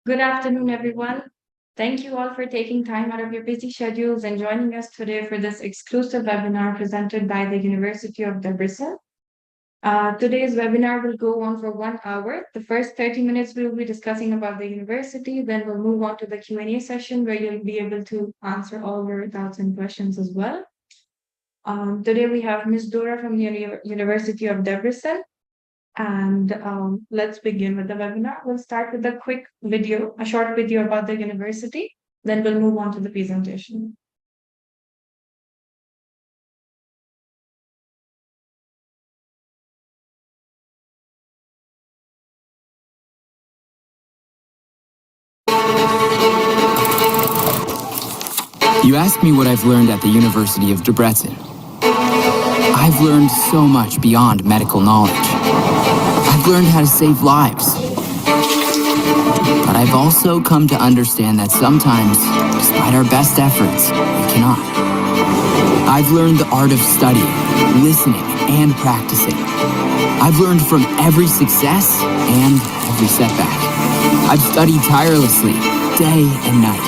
Good afternoon, everyone. Thank you all for taking time out of your busy schedules and joining us today for this exclusive webinar presented by the University of Debrecen. Today's webinar will go on for 1 hour. The first 30 minutes we will be discussing about the university, then we'll move on to the Q&A session where you'll be able to answer all your doubts and questions as well. Today we have Ms. Dora from the University of Debrecen. And let's begin with the webinar. We'll start with a quick video, a short video about the university, then we'll move on to the presentation. You ask me what I've learned at the University of Debrecen. I've learned so much beyond medical knowledge. I've learned how to save lives. But I've also come to understand that sometimes, despite our best efforts, we cannot. I've learned the art of studying, listening, and practicing. I've learned from every success and every setback. I've studied tirelessly, day and night.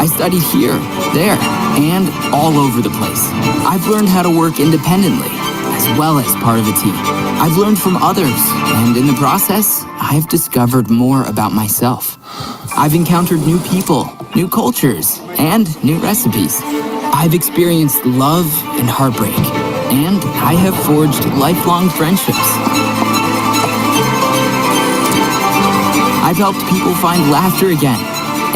I studied here, there, and all over the place. I've learned how to work independently, as well as part of a team. I've learned from others, and in the process, I've discovered more about myself. I've encountered new people, new cultures, and new recipes. I've experienced love and heartbreak, and I have forged lifelong friendships. I've helped people find laughter again,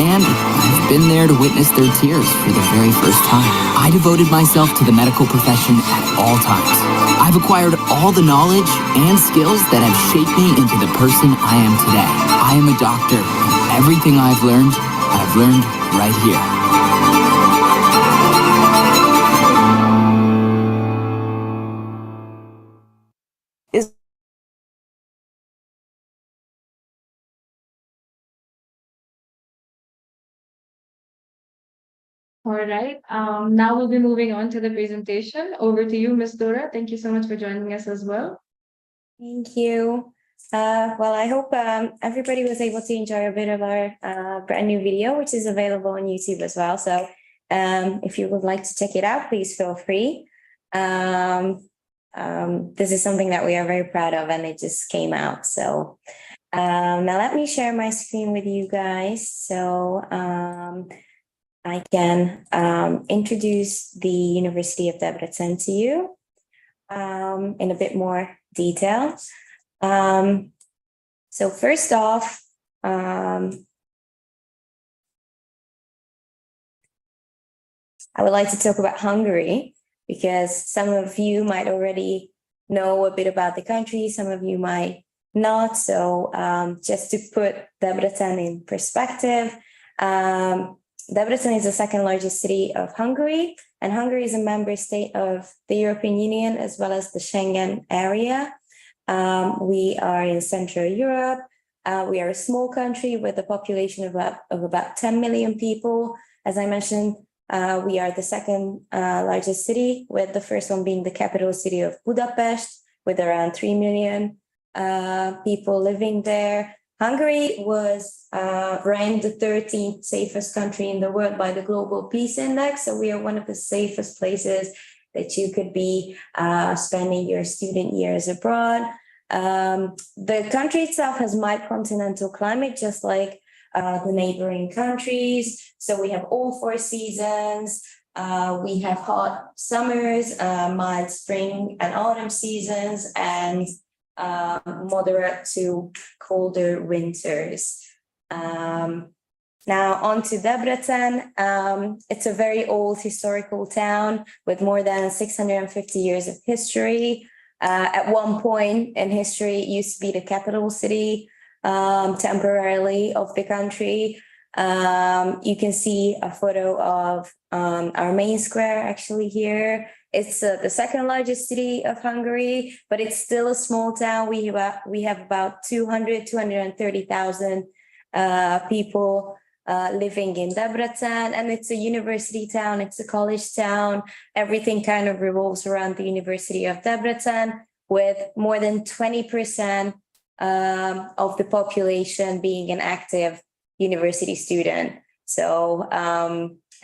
and I've been there to witness their tears for the very first time. I devoted myself to the medical profession at all times. I've acquired all the knowledge and skills that have shaped me into the person I am today. I am a doctor. Everything I've learned right here. All right. Now we'll be moving on to the presentation. Over to you, Ms. Dora. Thank you so much for joining us as well. Thank you. Well, I hope everybody was able to enjoy a bit of our brand new video, which is available on YouTube as well. So if you would like to check it out, please feel free. This is something that we are very proud of, and it just came out. So now let me share my screen with you guys. So I can introduce the University of Debrecen to you in a bit more detail. So first off, I would like to talk about Hungary, because some of you might already know a bit about the country, some of you might not. So just to put Debrecen in perspective, Debrecen is the second largest city of Hungary, and Hungary is a member state of the European Union as well as the Schengen area. We are in Central Europe. We are a small country with a population of about 10 million people. As I mentioned, we are the second largest city, with the first one being the capital city of Budapest, with around 3 million people living there. Hungary was ranked the 13th safest country in the world by the Global Peace Index. So we are one of the safest places that you could be spending your student years abroad. The country itself has mild continental climate, just like the neighboring countries. So we have all 4 seasons. We have hot summers, mild spring and autumn seasons, and moderate to colder winters. Now on to Debrecen. It's a very old historical town with more than 650 years of history. At one point in history, it used to be the capital city temporarily of the country. You can see a photo of our main square actually here. It's the second largest city of Hungary, but it's still a small town. We have about 230,000 people living in Debrecen, and it's a university town, it's a college town. Everything kind of revolves around the University of Debrecen, with more than 20% of the population being an active university student. So,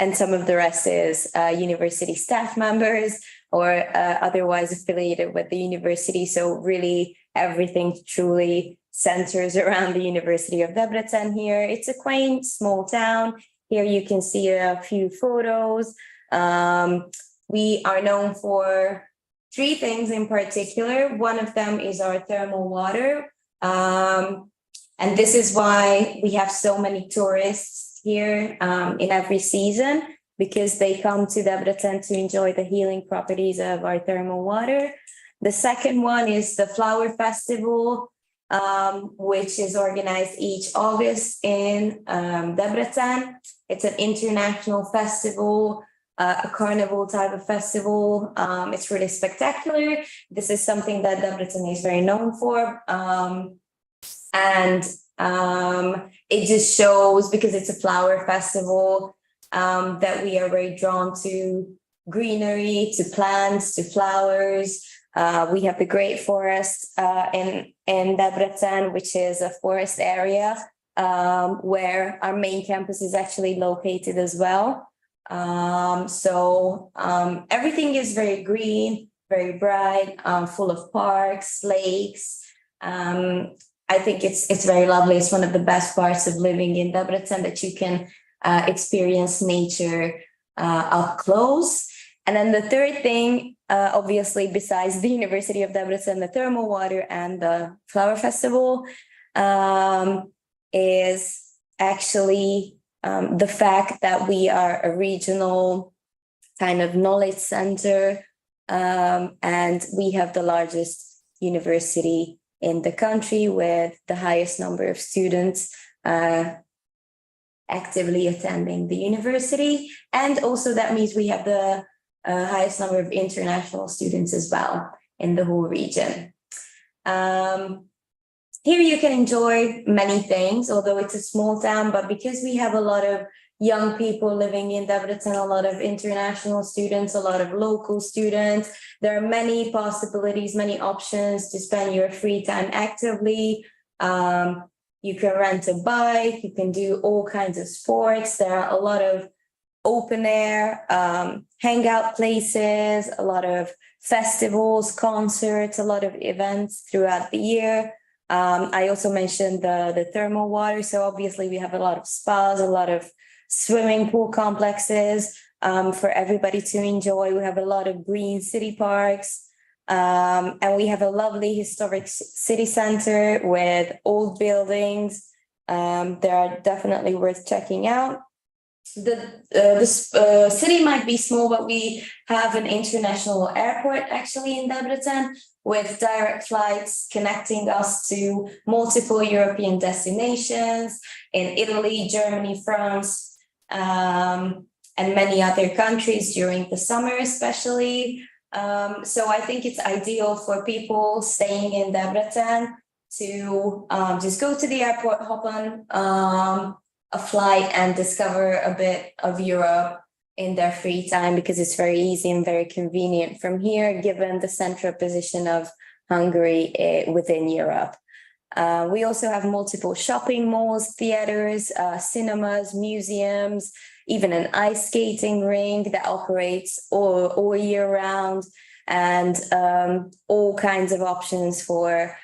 and some of the rest is university staff members or otherwise affiliated with the university. So really everything truly centers around the University of Debrecen here. It's a quaint, small town. Here you can see a few photos. We are known for three things in particular. One of them is our thermal water. And this is why we have so many tourists here in every season, because they come to Debrecen to enjoy the healing properties of our thermal water. The second one is the Flower Festival, which is organized each August in Debrecen. It's an international festival, a carnival type of festival. It's really spectacular. This is something that Debrecen is very known for. And it just shows, because it's a flower festival, that we are very drawn to greenery, to plants, to flowers. We have the Great Forest in Debrecen, which is a forest area where our main campus is actually located as well. So everything is very green, very bright, full of parks, lakes. I think it's very lovely. It's one of the best parts of living in Debrecen, that you can experience nature up close. And then the third thing, obviously, besides the University of Debrecen, the thermal water and the flower festival, is actually the fact that we are a regional kind of knowledge center, and we have the largest university in the country with the highest number of students actively attending the university. And also that means we have the highest number of international students as well in the whole region. Here you can enjoy many things, although it's a small town, but because we have a lot of young people living in Debrecen, a lot of international students, a lot of local students, there are many possibilities, many options to spend your free time actively. You can rent a bike, you can do all kinds of sports. There are a lot of open air hangout places, a lot of festivals, concerts, a lot of events throughout the year. I also mentioned the thermal water. So obviously we have a lot of spas, a lot of swimming pool complexes for everybody to enjoy. We have a lot of green city parks. And we have a lovely historic city center with old buildings. They are definitely worth checking out. The city might be small, but we have an international airport actually in Debrecen, with direct flights connecting us to multiple European destinations in Italy, Germany, France, and many other countries during the summer especially. So I think it's ideal for people staying in Debrecen to just go to the airport, hop on a flight and discover a bit of Europe in their free time, because it's very easy and very convenient from here, given the central position of Hungary within Europe. We also have multiple shopping malls, theaters, cinemas, museums, even an ice skating rink that operates all year round, and all kinds of options for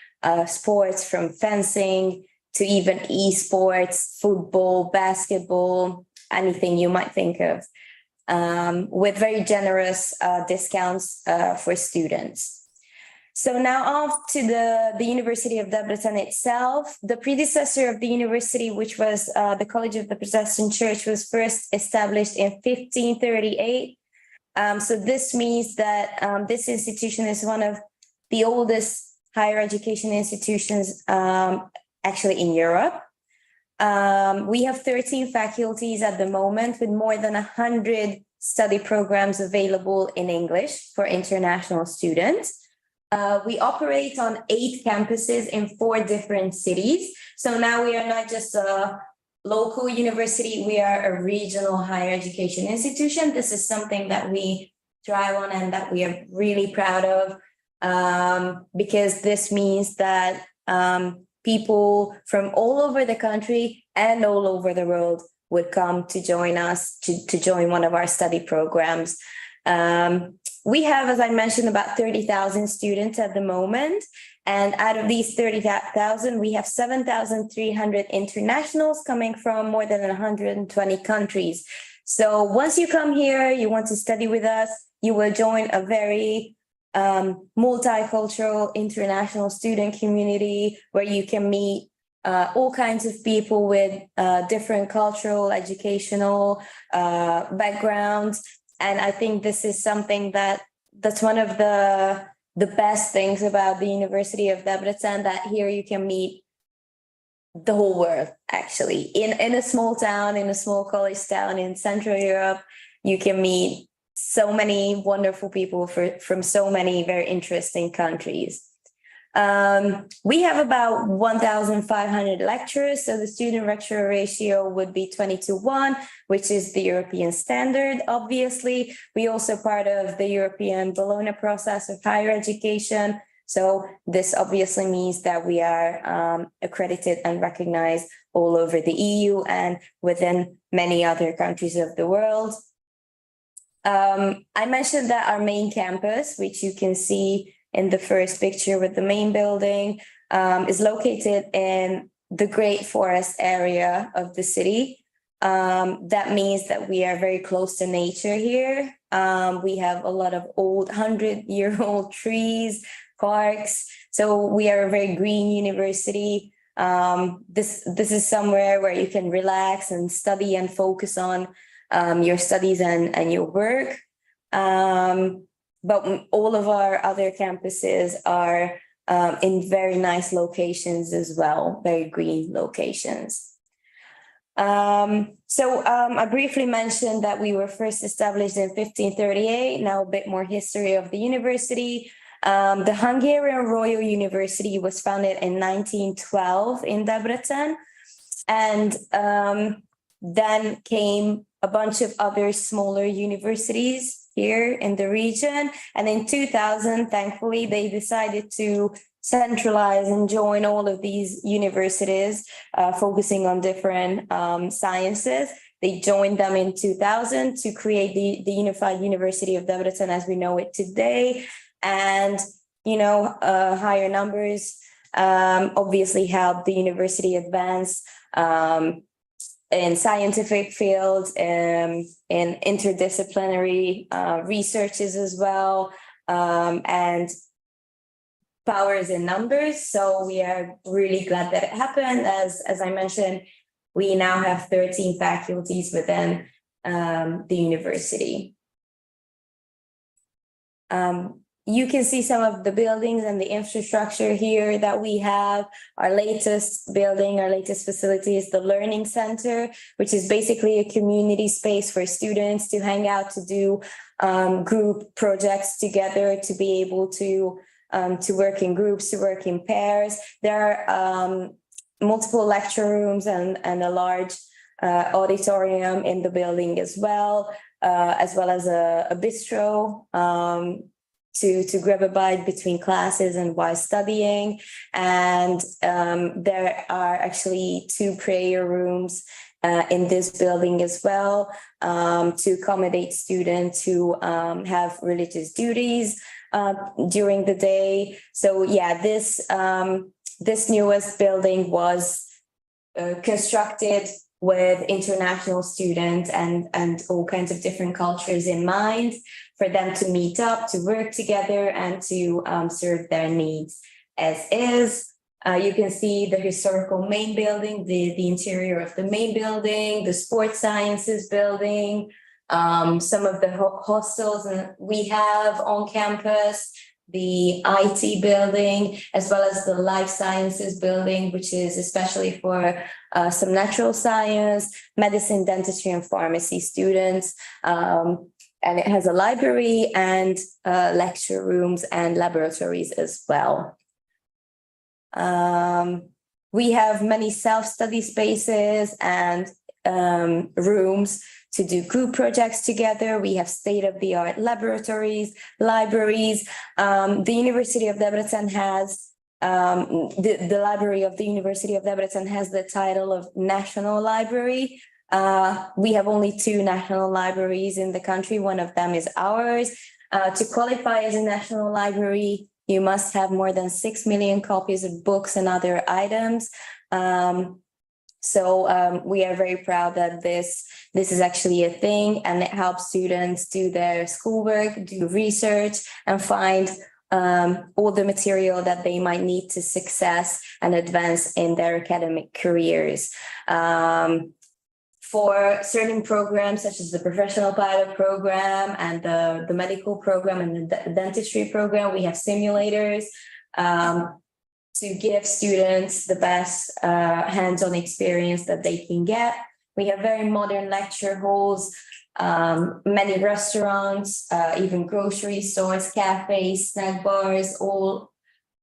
sports, from fencing to even esports, football, basketball, anything you might think of, with very generous discounts for students. So now off to the University of Debrecen itself. The predecessor of the university, which was the College of the Protestant Church, was first established in 1538. So this means that this institution is one of the oldest higher education institutions actually in Europe. We have 13 faculties at the moment, with more than 100 study programs available in English for international students. We operate on 8 campuses in 4 different cities. So now we are not just a local university, we are a regional higher education institution. This is something that we thrive on and that we are really proud of, because this means that people from all over the country and all over the world would come to join us, to join one of our study programs. We have, as I mentioned, about 30,000 students at the moment. And out of these 30,000, we have 7,300 internationals coming from more than 120 countries. So once you come here, you want to study with us, you will join a very multicultural international student community where you can meet all kinds of people with different cultural, educational backgrounds. And I think this is something that's one of the best things about the University of Debrecen, that here you can meet the whole world, actually. In a small town, in a small college town in Central Europe, you can meet so many wonderful people from so many very interesting countries. We have about 1,500 lecturers, so the student-lecturer ratio would be 20:1, which is the European standard, obviously. We also part of the European Bologna process of higher education, so this obviously means that we are accredited and recognized all over the EU and within many other countries of the world. I mentioned that our main campus, which you can see in the first picture with the main building, is located in the Great Forest area of the city. That means that we are very close to nature here. We have a lot of old 100-year-old trees, parks. So we are a very green university. This is somewhere where you can relax and study and focus on your studies and your work. But all of our other campuses are in very nice locations as well, very green locations. I briefly mentioned that we were first established in 1538. Now a bit more history of the university. The Hungarian Royal University was founded in 1912 in Debrecen. And then came a bunch of other smaller universities here in the region. And in 2000, thankfully, they decided to centralize and join all of these universities, focusing on different sciences. They joined them in 2000 to create the Unified University of Debrecen as we know it today. And, higher numbers obviously helped the university advance in scientific fields, in interdisciplinary researches as well, and power is in numbers. So we are really glad that it happened. As I mentioned, we now have 13 faculties within the university. You can see some of the buildings and the infrastructure here that we have. Our latest building, our latest facility is the Learning Center, which is basically a community space for students to hang out, to do group projects together, to be able to work in groups, to work in pairs. There are multiple lecture rooms and a large auditorium in the building as well as a bistro to grab a bite between classes and while studying. And there are actually 2 prayer rooms in this building as well to accommodate students who have religious duties during the day. So yeah, this newest building was constructed with international students and all kinds of different cultures in mind, for them to meet up, to work together, and to serve their needs as is. You can see the historical main building, the interior of the main building, the sports sciences building, some of the hostels we have on campus, the IT building, as well as the life sciences building, which is especially for some natural science, medicine, dentistry, and pharmacy students. And it has a library and lecture rooms and laboratories as well. We have many self-study spaces and rooms to do group projects together. We have state-of-the-art laboratories, libraries. The University of Debrecen has the library of the University of Debrecen has the title of National Library. We have only 2 national libraries in the country. One of them is ours. To qualify as a national library, you must have more than 6 million copies of books and other items. So we are very proud that this is actually a thing, and it helps students do their schoolwork, do research, and find all the material that they might need to success and advance in their academic careers. For certain programs, such as the professional pilot program and the medical program and the dentistry program, we have simulators to give students the best hands-on experience that they can get. We have very modern lecture halls, many restaurants, even grocery stores, cafes, snack bars, all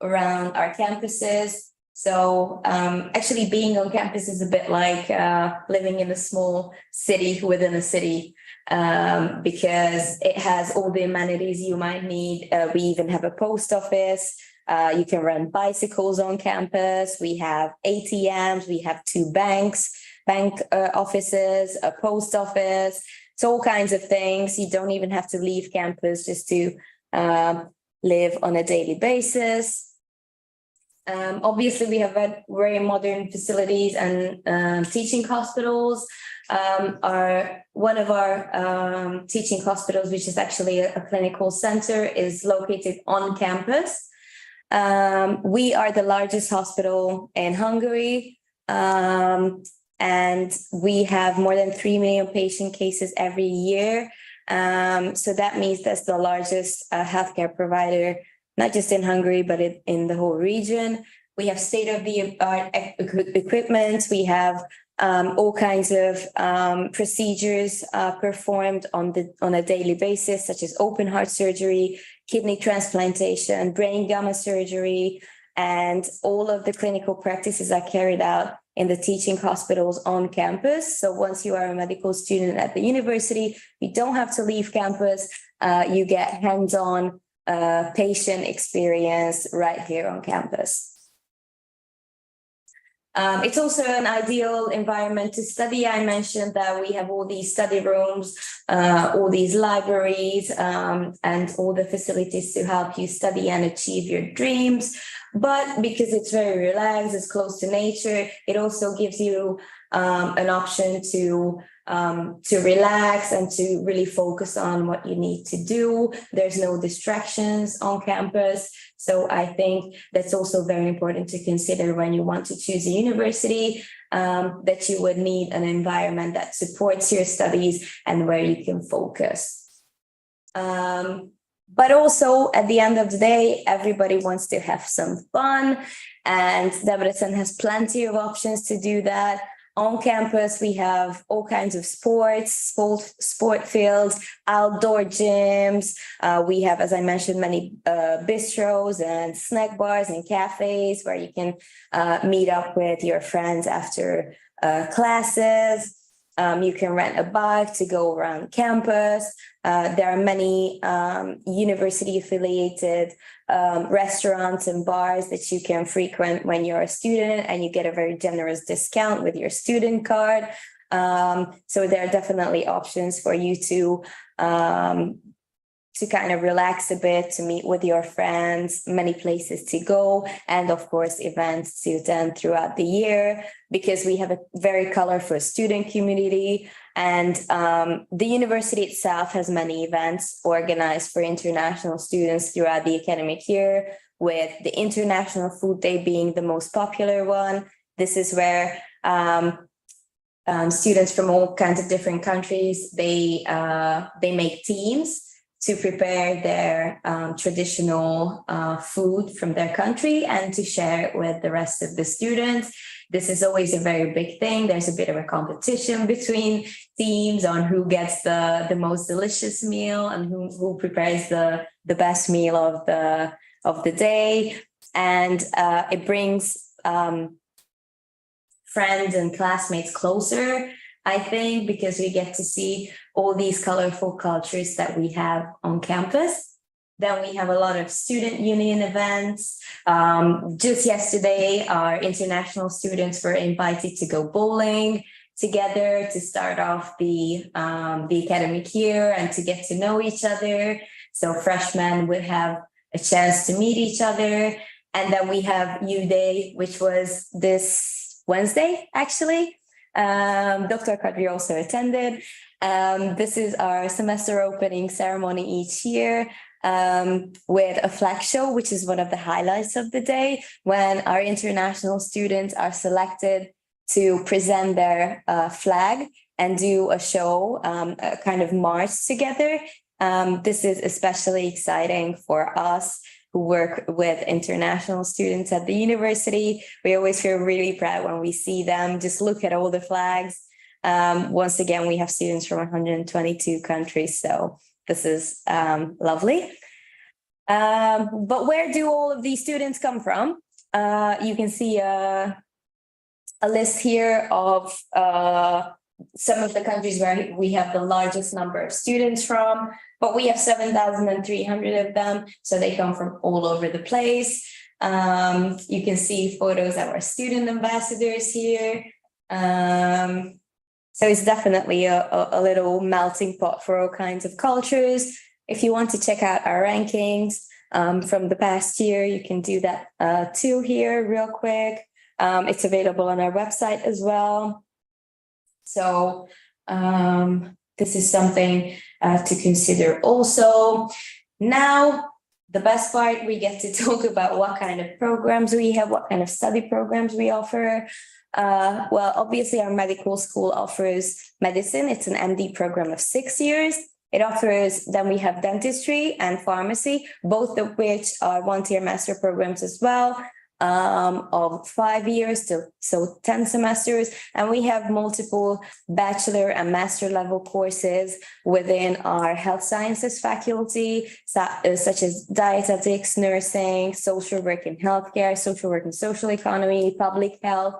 around our campuses. So actually being on campus is a bit like living in a small city within a city, because it has all the amenities you might need. We even have a post office. You can rent bicycles on campus. We have ATMs. We have 2 bank offices, a post office. So all kinds of things. You don't even have to leave campus just to live on a daily basis. Obviously, we have very modern facilities and teaching hospitals. One of our teaching hospitals, which is actually a clinical center, is located on campus. We are the largest hospital in Hungary, and we have more than 3 million patient cases every year. So that means that's the largest healthcare provider, not just in Hungary, but in the whole region. We have state-of-the-art equipment. We have all kinds of procedures performed on a daily basis, such as open heart surgery, kidney transplantation, brain gamma surgery, and all of the clinical practices are carried out in the teaching hospitals on campus. So once you are a medical student at the university, you don't have to leave campus. You get hands-on patient experience right here on campus. It's also an ideal environment to study. I mentioned that we have all these study rooms, all these libraries, and all the facilities to help you study and achieve your dreams. But because it's very relaxed, it's close to nature, it also gives you an option to relax and to really focus on what you need to do. There's no distractions on campus. So I think that's also very important to consider when you want to choose a university, that you would need an environment that supports your studies and where you can focus. But also at the end of the day, everybody wants to have some fun, and Debrecen has plenty of options to do that. On campus, we have all kinds of sport fields, outdoor gyms. We have, as I mentioned, many bistros and snack bars and cafes where you can meet up with your friends after classes. You can rent a bike to go around campus. There are many university-affiliated restaurants and bars that you can frequent when you're a student, and you get a very generous discount with your student card. So there are definitely options for you to kind of relax a bit, to meet with your friends, many places to go, and of course, events to attend throughout the year, because we have a very colorful student community. And the university itself has many events organized for international students throughout the academic year, with the International Food Day being the most popular one. This is where students from all kinds of different countries, they make teams to prepare their traditional food from their country and to share it with the rest of the students. This is always a very big thing. There's a bit of a competition between teams on who gets the most delicious meal and who prepares the best meal of the day. And it brings friends and classmates closer, I think, because we get to see all these colorful cultures that we have on campus. Then we have a lot of student union events. Just yesterday, our international students were invited to go bowling together to start off the academic year and to get to know each other. So freshmen would have a chance to meet each other. And then we have U Day, which was this Wednesday, actually. Dr. Kadri also attended. This is our semester opening ceremony each year, with a flag show, which is one of the highlights of the day, when our international students are selected to present their flag and do a show, a kind of march together. This is especially exciting for us who work with international students at the university. We always feel really proud when we see them. Just look at all the flags. Once again, we have students from 122 countries, so this is lovely. But where do all of these students come from? You can see a list here of some of the countries where we have the largest number of students from, but we have 7,300 of them, so they come from all over the place. You can see photos of our student ambassadors here. So it's definitely a little melting pot for all kinds of cultures. If you want to check out our rankings from the past year, you can do that too here real quick. It's available on our website as well. So this is something to consider also. Now, the best part, we get to talk about what kind of programs we have, what kind of study programs we offer. Well, obviously our medical school offers medicine. It's an MD program of 6 years. It offers, then we have dentistry and pharmacy, both of which are one-tier master programs as well, of 5 years, so 10 semesters. And we have multiple bachelor and master level courses within our health sciences faculty, such as dietetics, nursing, social work and healthcare, social work and social economy, public health,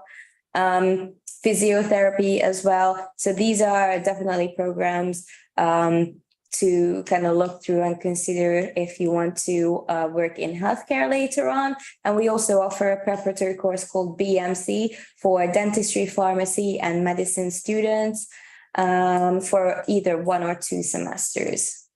physiotherapy as well. So these are definitely programs to kind of look through and consider if you want to work in healthcare later on. And we also offer a preparatory course called BMC for dentistry, pharmacy, and medicine students for either 1 or 2 semesters.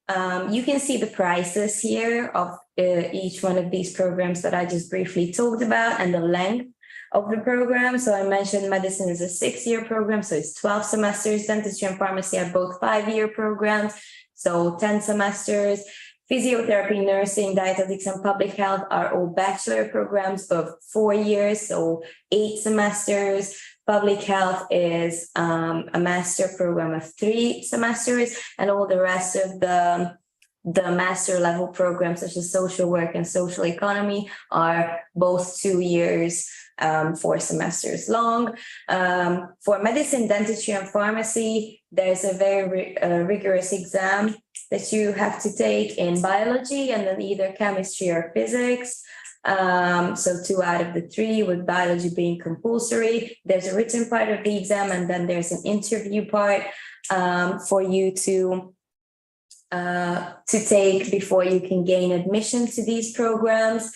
You can see the prices here of each one of these programs that I just briefly talked about and the length of the program. So I mentioned medicine is a 6-year program, so it's 12 semesters. Dentistry and pharmacy are both 5-year programs, so 10 semesters. Physiotherapy, nursing, dietetics, and public health are all bachelor programs of 4 years, so 8 semesters. Public health is a master program of 3 semesters, and all the rest of the master level programs, such as social work and social economy, are both 2 years, 4 semesters long. For medicine, dentistry, and pharmacy, there's a very rigorous exam that you have to take in biology and then either chemistry or physics. So 2 out of the 3, with biology being compulsory. There's a written part of the exam, and then there's an interview part for you to take before you can gain admission to these programs.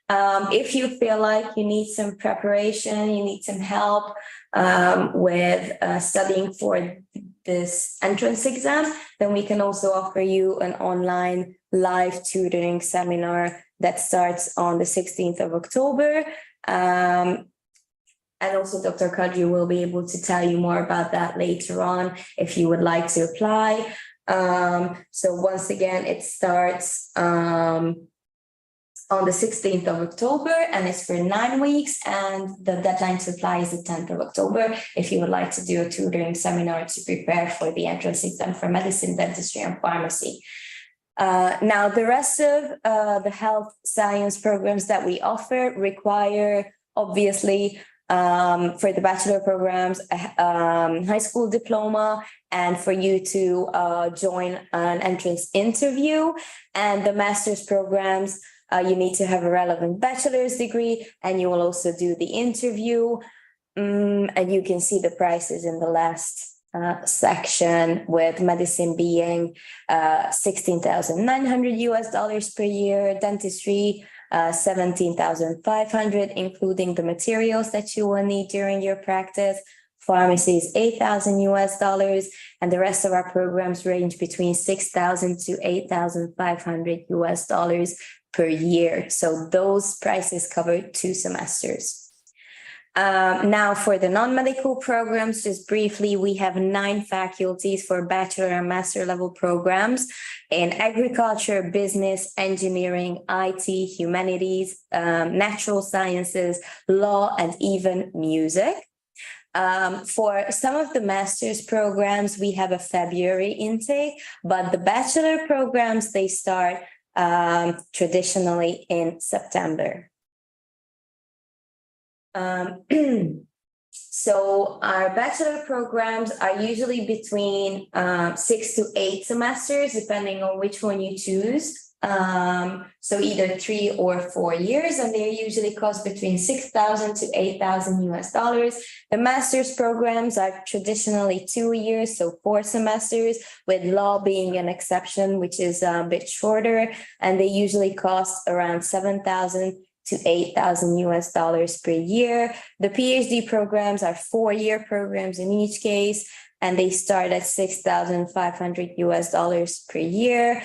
If you feel like you need some preparation, you need some help with studying for this entrance exam, then we can also offer you an online live tutoring seminar that starts on the 16th of October. And also Dr. Kadri will be able to tell you more about that later on if you would like to apply. So once again, it starts on the 16th of October, and it's for 9 weeks, and the deadline to apply is the 10th of October if you would like to do a tutoring seminar to prepare for the entrance exam for medicine, dentistry, and pharmacy. Now, the rest of the health science programs that we offer require, obviously, for the bachelor programs, high school diploma, and for you to join an entrance interview. And the master's programs, you need to have a relevant bachelor's degree, and you will also do the interview. And you can see the prices in the last section, with medicine being $16,900 per year, dentistry 17,500, including the materials that you will need during your practice. Pharmacy is $8,000, and the rest of our programs range between $6,000 to $8,500 per year. So those prices cover 2 semesters. Now for the non-medical programs, just briefly, we have 9 faculties for bachelor and master level programs in agriculture, business, engineering, IT, humanities, natural sciences, law, and even music. For some of the master's programs, we have a February intake, but the bachelor programs, they start traditionally in September. So our bachelor programs are usually between 6 to 8 semesters, depending on which one you choose. So either 3 or 4 years, and they usually cost between $6,000 to $8,000. The master's programs are traditionally 2 years, so 4 semesters, with law being an exception, which is a bit shorter, and they usually cost around $7,000 to $8,000 per year. The PhD programs are 4-year programs in each case, and they start at $6,500 per year.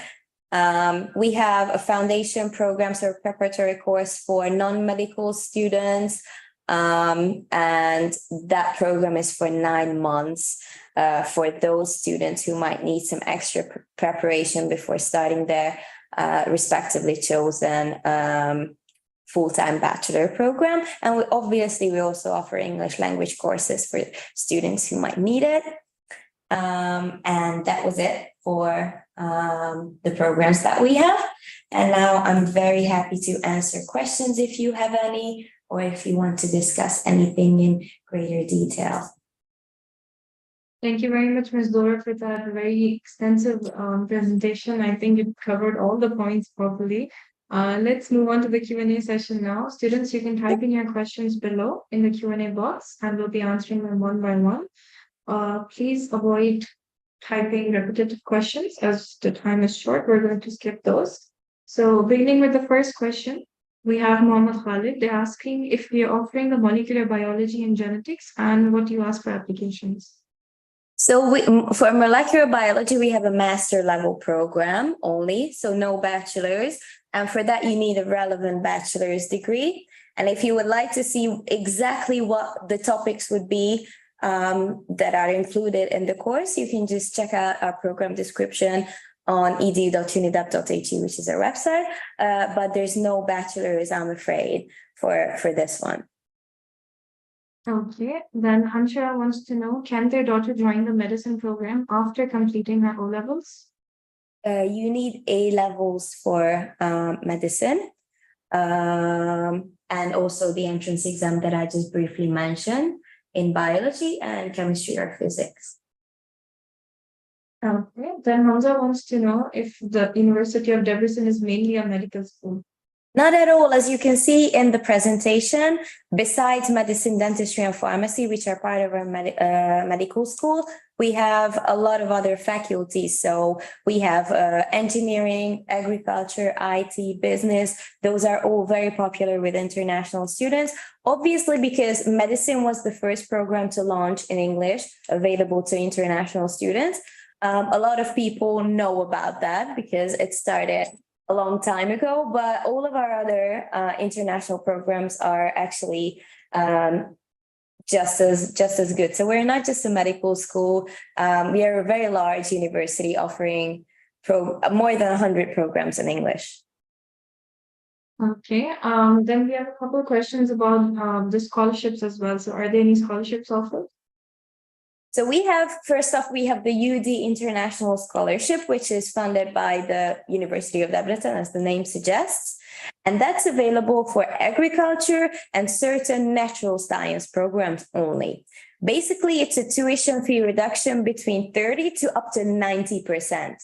We have a foundation program, so a preparatory course for non-medical students, and that program is for 9 months for those students who might need some extra preparation before starting their respectively chosen full-time bachelor program. And we also offer English language courses for students who might need it. And that was it for the programs that we have. And now I'm very happy to answer questions if you have any, or if you want to discuss anything in greater detail. Thank you very much, Ms. Dora, for that very extensive presentation. I think you covered all the points properly. Let's move on to the Q&A session now. Students, you can type in your questions below in the Q&A box, and we'll be answering them one by one. Please avoid typing repetitive questions, as the time is short. We're going to skip those. So beginning with the first question, we have Mohammed Khalid. They're asking if we are offering the molecular biology and genetics, and what do you ask for applications? So for molecular biology, we have a master level program only, so no bachelor's. And for that, you need a relevant bachelor's degree. And if you would like to see exactly what the topics would be that are included in the course, you can just check out our program description on edu.unidep.hu, which is our website. But there's no bachelor's, I'm afraid, for this one. Okay, then Hanshara wants to know, can their daughter join the medicine program after completing her O-levels? You need A-levels for medicine, and also the entrance exam that I just briefly mentioned in biology and chemistry or physics. Okay, then Hamza wants to know if the University of Debrecen is mainly a medical school. Not at all. As you can see in the presentation, besides medicine, dentistry, and pharmacy, which are part of our medical school, we have a lot of other faculties. So we have engineering, agriculture, IT, business. Those are all very popular with international students. Obviously, because medicine was the first program to launch in English, available to international students. A lot of people know about that because it started a long time ago, but all of our other international programs are actually just as good. So we're not just a medical school. We are a very large university offering more than 100 programs in English. Okay, then we have a couple of questions about the scholarships as well. So are there any scholarships offered? So we have, first off, we have the UD International Scholarship, which is funded by the University of Debrecen, as the name suggests. And that's available for agriculture and certain natural science programs only. Basically, it's a tuition fee reduction between 30 to up to 90%.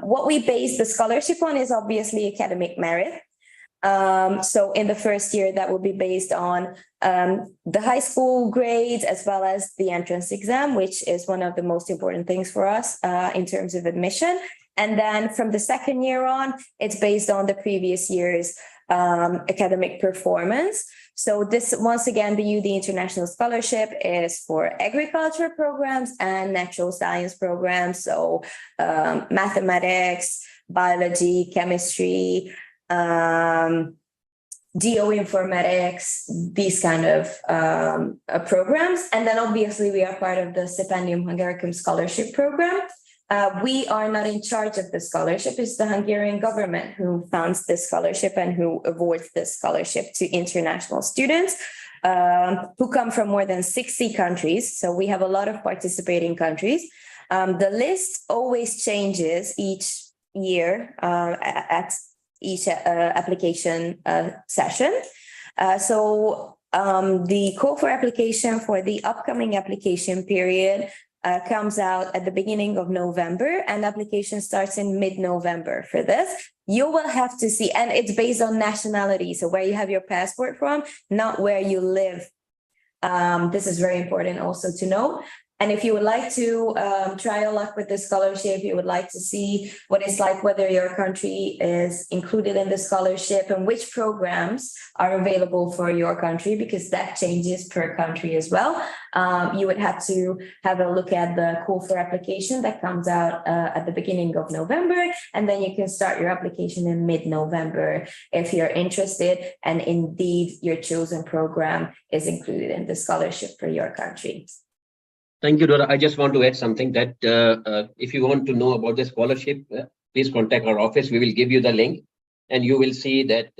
What we base the scholarship on is obviously academic merit. So in the first year, that will be based on the high school grades as well as the entrance exam, which is one of the most important things for us in terms of admission. And then from the second year on, it's based on the previous year's academic performance. So this, once again, the UD International Scholarship is for agriculture programs and natural science programs. So mathematics, biology, chemistry, geoinformatics, these kind of programs. And then obviously we are part of the Stipendium Hungaricum scholarship program. We are not in charge of the scholarship. It's the Hungarian government who funds this scholarship and who awards this scholarship to international students who come from more than 60 countries. So we have a lot of participating countries. The list always changes each year at each application session. So the call for application for the upcoming application period comes out at the beginning of November, and application starts in mid-November for this. You will have to see, and it's based on nationality, so where you have your passport from, not where you live. This is very important also to know. And if you would like to try your luck with the scholarship, you would like to see what it's like, whether your country is included in the scholarship and which programs are available for your country, because that changes per country as well. You would have to have a look at the call for application that comes out at the beginning of November, and then you can start your application in mid-November if you're interested and indeed your chosen program is included in the scholarship for your country. Thank you, Dora. I just want to add something that if you want to know about the scholarship, please contact our office. We will give you the link, and you will see that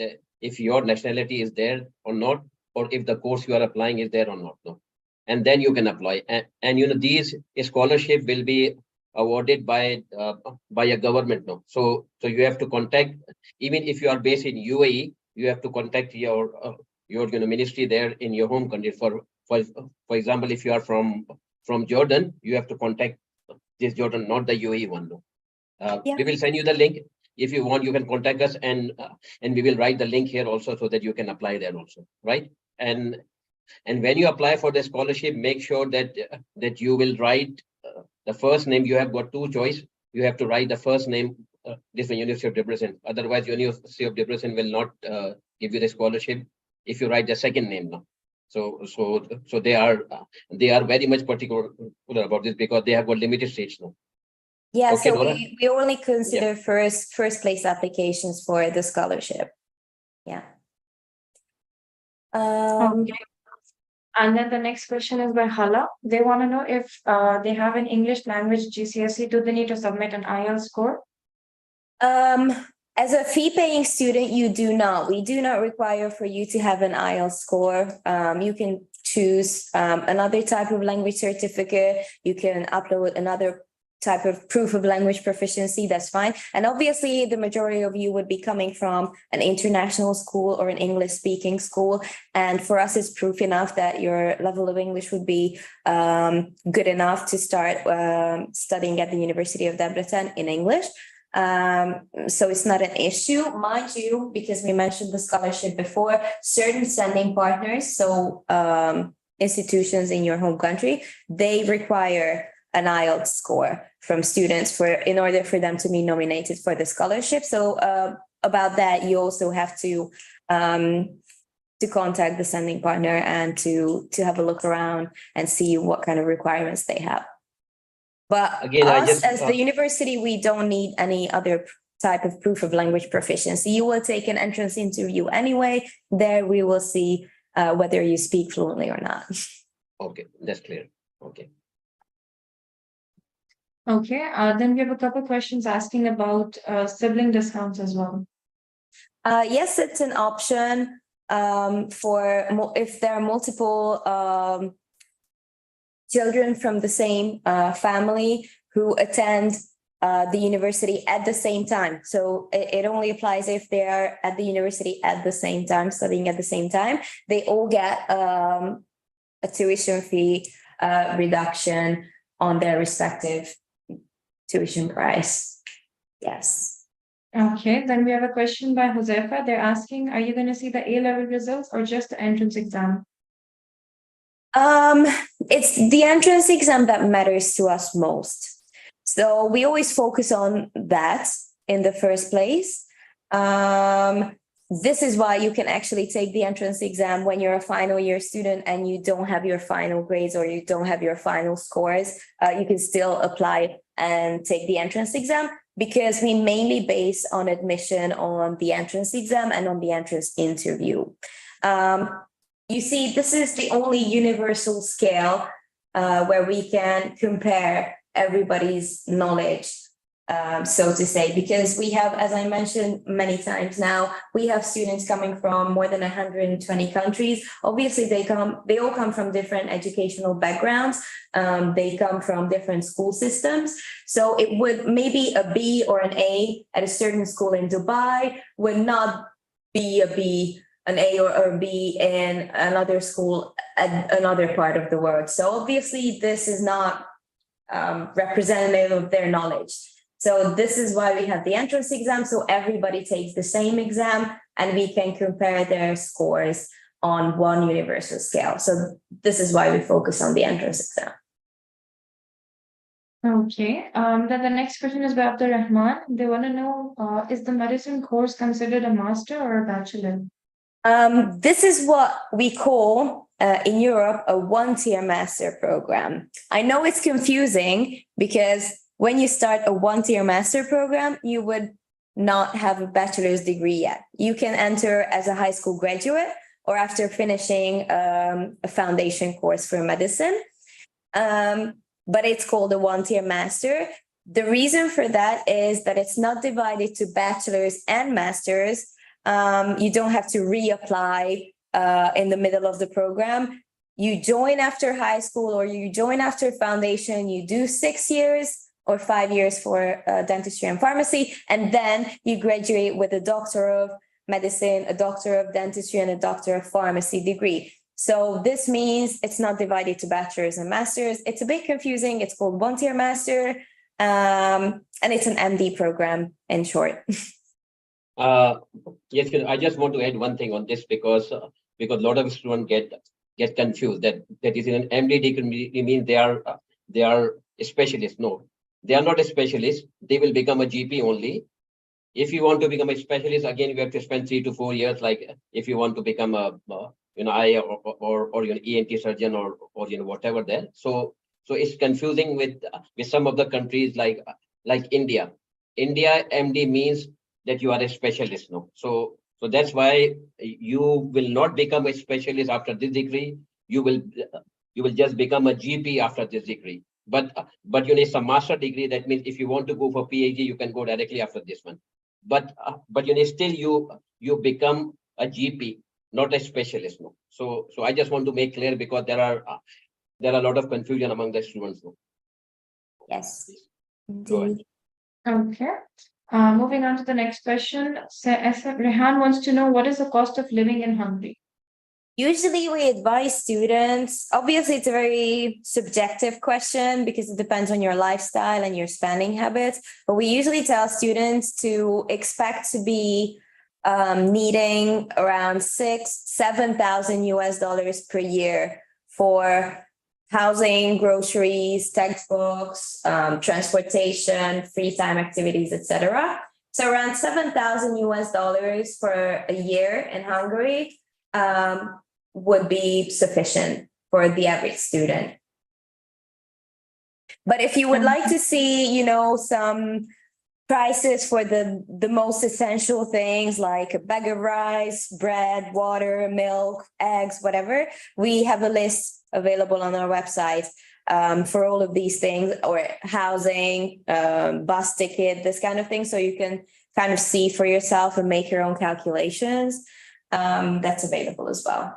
if your nationality is there or not, or if the course you are applying is there or not. No. And then you can apply. And you know, these scholarship will be awarded by a government. No. So you have to contact, even if you are based in UAE, you have to contact your ministry there in your home country. For example, if you are from Jordan, you have to contact this Jordan, not the UAE one. No. We will send you the link. If you want, you can contact us, and we will write the link here also so that you can apply there also, right? And when you apply for the scholarship, make sure that you will write the first name. You have got two choice. You have to write the first name. This is University of Debrecen. Otherwise, University of Debrecen will not give you the scholarship if you write the second name now. So they are very much particular about this because they have got limited seats now. Yeah, okay, so we only consider first place applications for the scholarship. Yeah. Okay. And then the next question is by Hala. They want to know if they have an English language GCSE, do they need to submit an IELTS score? As a fee-paying student, you do not. We do not require for you to have an IELTS score. You can choose another type of language certificate. You can upload another type of proof of language proficiency. That's fine. And obviously, the majority of you would be coming from an international school or an English-speaking school. And for us, it's proof enough that your level of English would be good enough to start studying at the University of Debrecen in English. So it's not an issue, mind you, because we mentioned the scholarship before, certain sending partners, so institutions in your home country, they require an IELTS score from students in order for them to be nominated for the scholarship. So about that, you also have to contact the sending partner and to have a look around and see what kind of requirements they have. But again, as the university, we don't need any other type of proof of language proficiency. You will take an entrance interview anyway. There we will see whether you speak fluently or not. Okay, that's clear. Okay. Okay, then we have a couple questions asking about sibling discounts as well. Yes, it's an option for if there are multiple children from the same family who attend the university at the same time. So it only applies if they are at the university at the same time, studying at the same time. They all get a tuition fee reduction on their respective tuition price. Yes. Okay, then we have a question by Josefa. They're asking, are you going to see the A-level results or just the entrance exam? Um, it's the entrance exam that matters to us most. So we always focus on that in the first place. This is why you can actually take the entrance exam when you're a final year student and you don't have your final grades or you don't have your final scores. You can still apply and take the entrance exam because we mainly base on admission on the entrance exam and on the entrance interview. You see, this is the only universal scale where we can compare everybody's knowledge, so to say, because we have, as I mentioned many times now, we have students coming from more than 120 countries. Obviously, they all come from different educational backgrounds. They come from different school systems. So it would maybe a B or an A at a certain school in Dubai would not be a B, an A or B in another school at another part of the world. So obviously this is not representative of their knowledge. So this is why we have the entrance exam. So everybody takes the same exam and we can compare their scores on one universal scale. So this is why we focus on the entrance exam. Okay, then the next question is by Abdul Rahman. They want to know, is the medicine course considered a master or a bachelor? This is what we call in Europe a one-tier master program. I know it's confusing because when you start a one-tier master program, you would not have a bachelor's degree yet. You can enter as a high school graduate or after finishing a foundation course for medicine. But it's called a one-tier master. The reason for that is that it's not divided to bachelor's and master's. You don't have to reapply in the middle of the program. You join after high school or you join after foundation, you do 6 years or 5 years for dentistry and pharmacy, and then you graduate with a doctor of medicine, a doctor of dentistry, and a doctor of pharmacy degree. So this means it's not divided to bachelor's and master's. It's a bit confusing. It's called one-tier master, and it's an MD program in short. Yes, I just want to add one thing on this because a lot of students get confused that is in an MD degree means they are specialists. No, they are not a specialist. They will become a GP only. If you want to become a specialist, again, you have to spend 3 to 4 years. Like if you want to become a eye or ENT surgeon or whatever there. So it's confusing with some of the countries like India. India MD means that you are a specialist now. So that's why you will not become a specialist after this degree. You will just become a GP after this degree. But you need some master degree. That means if you want to go for PhD, you can go directly after this one. But you need still you become a GP, not a specialist. No. So I just want to make clear because there are a lot of confusion among the students. No. Yes. Go ahead. Okay. Moving on to the next question. Rehan wants to know, what is the cost of living in Hungary? Usually we advise students, obviously it's a very subjective question because it depends on your lifestyle and your spending habits, but we usually tell students to expect to be needing around $7,000 US per year for housing, groceries, textbooks, transportation, free time activities, etc. So around $7,000 US for a year in Hungary would be sufficient for the average student. But if you would like to see, some prices for the most essential things like a bag of rice, bread, water, milk, eggs, whatever, we have a list available on our website for all of these things, or housing, bus ticket, this kind of thing. So you can kind of see for yourself and make your own calculations. That's available as well.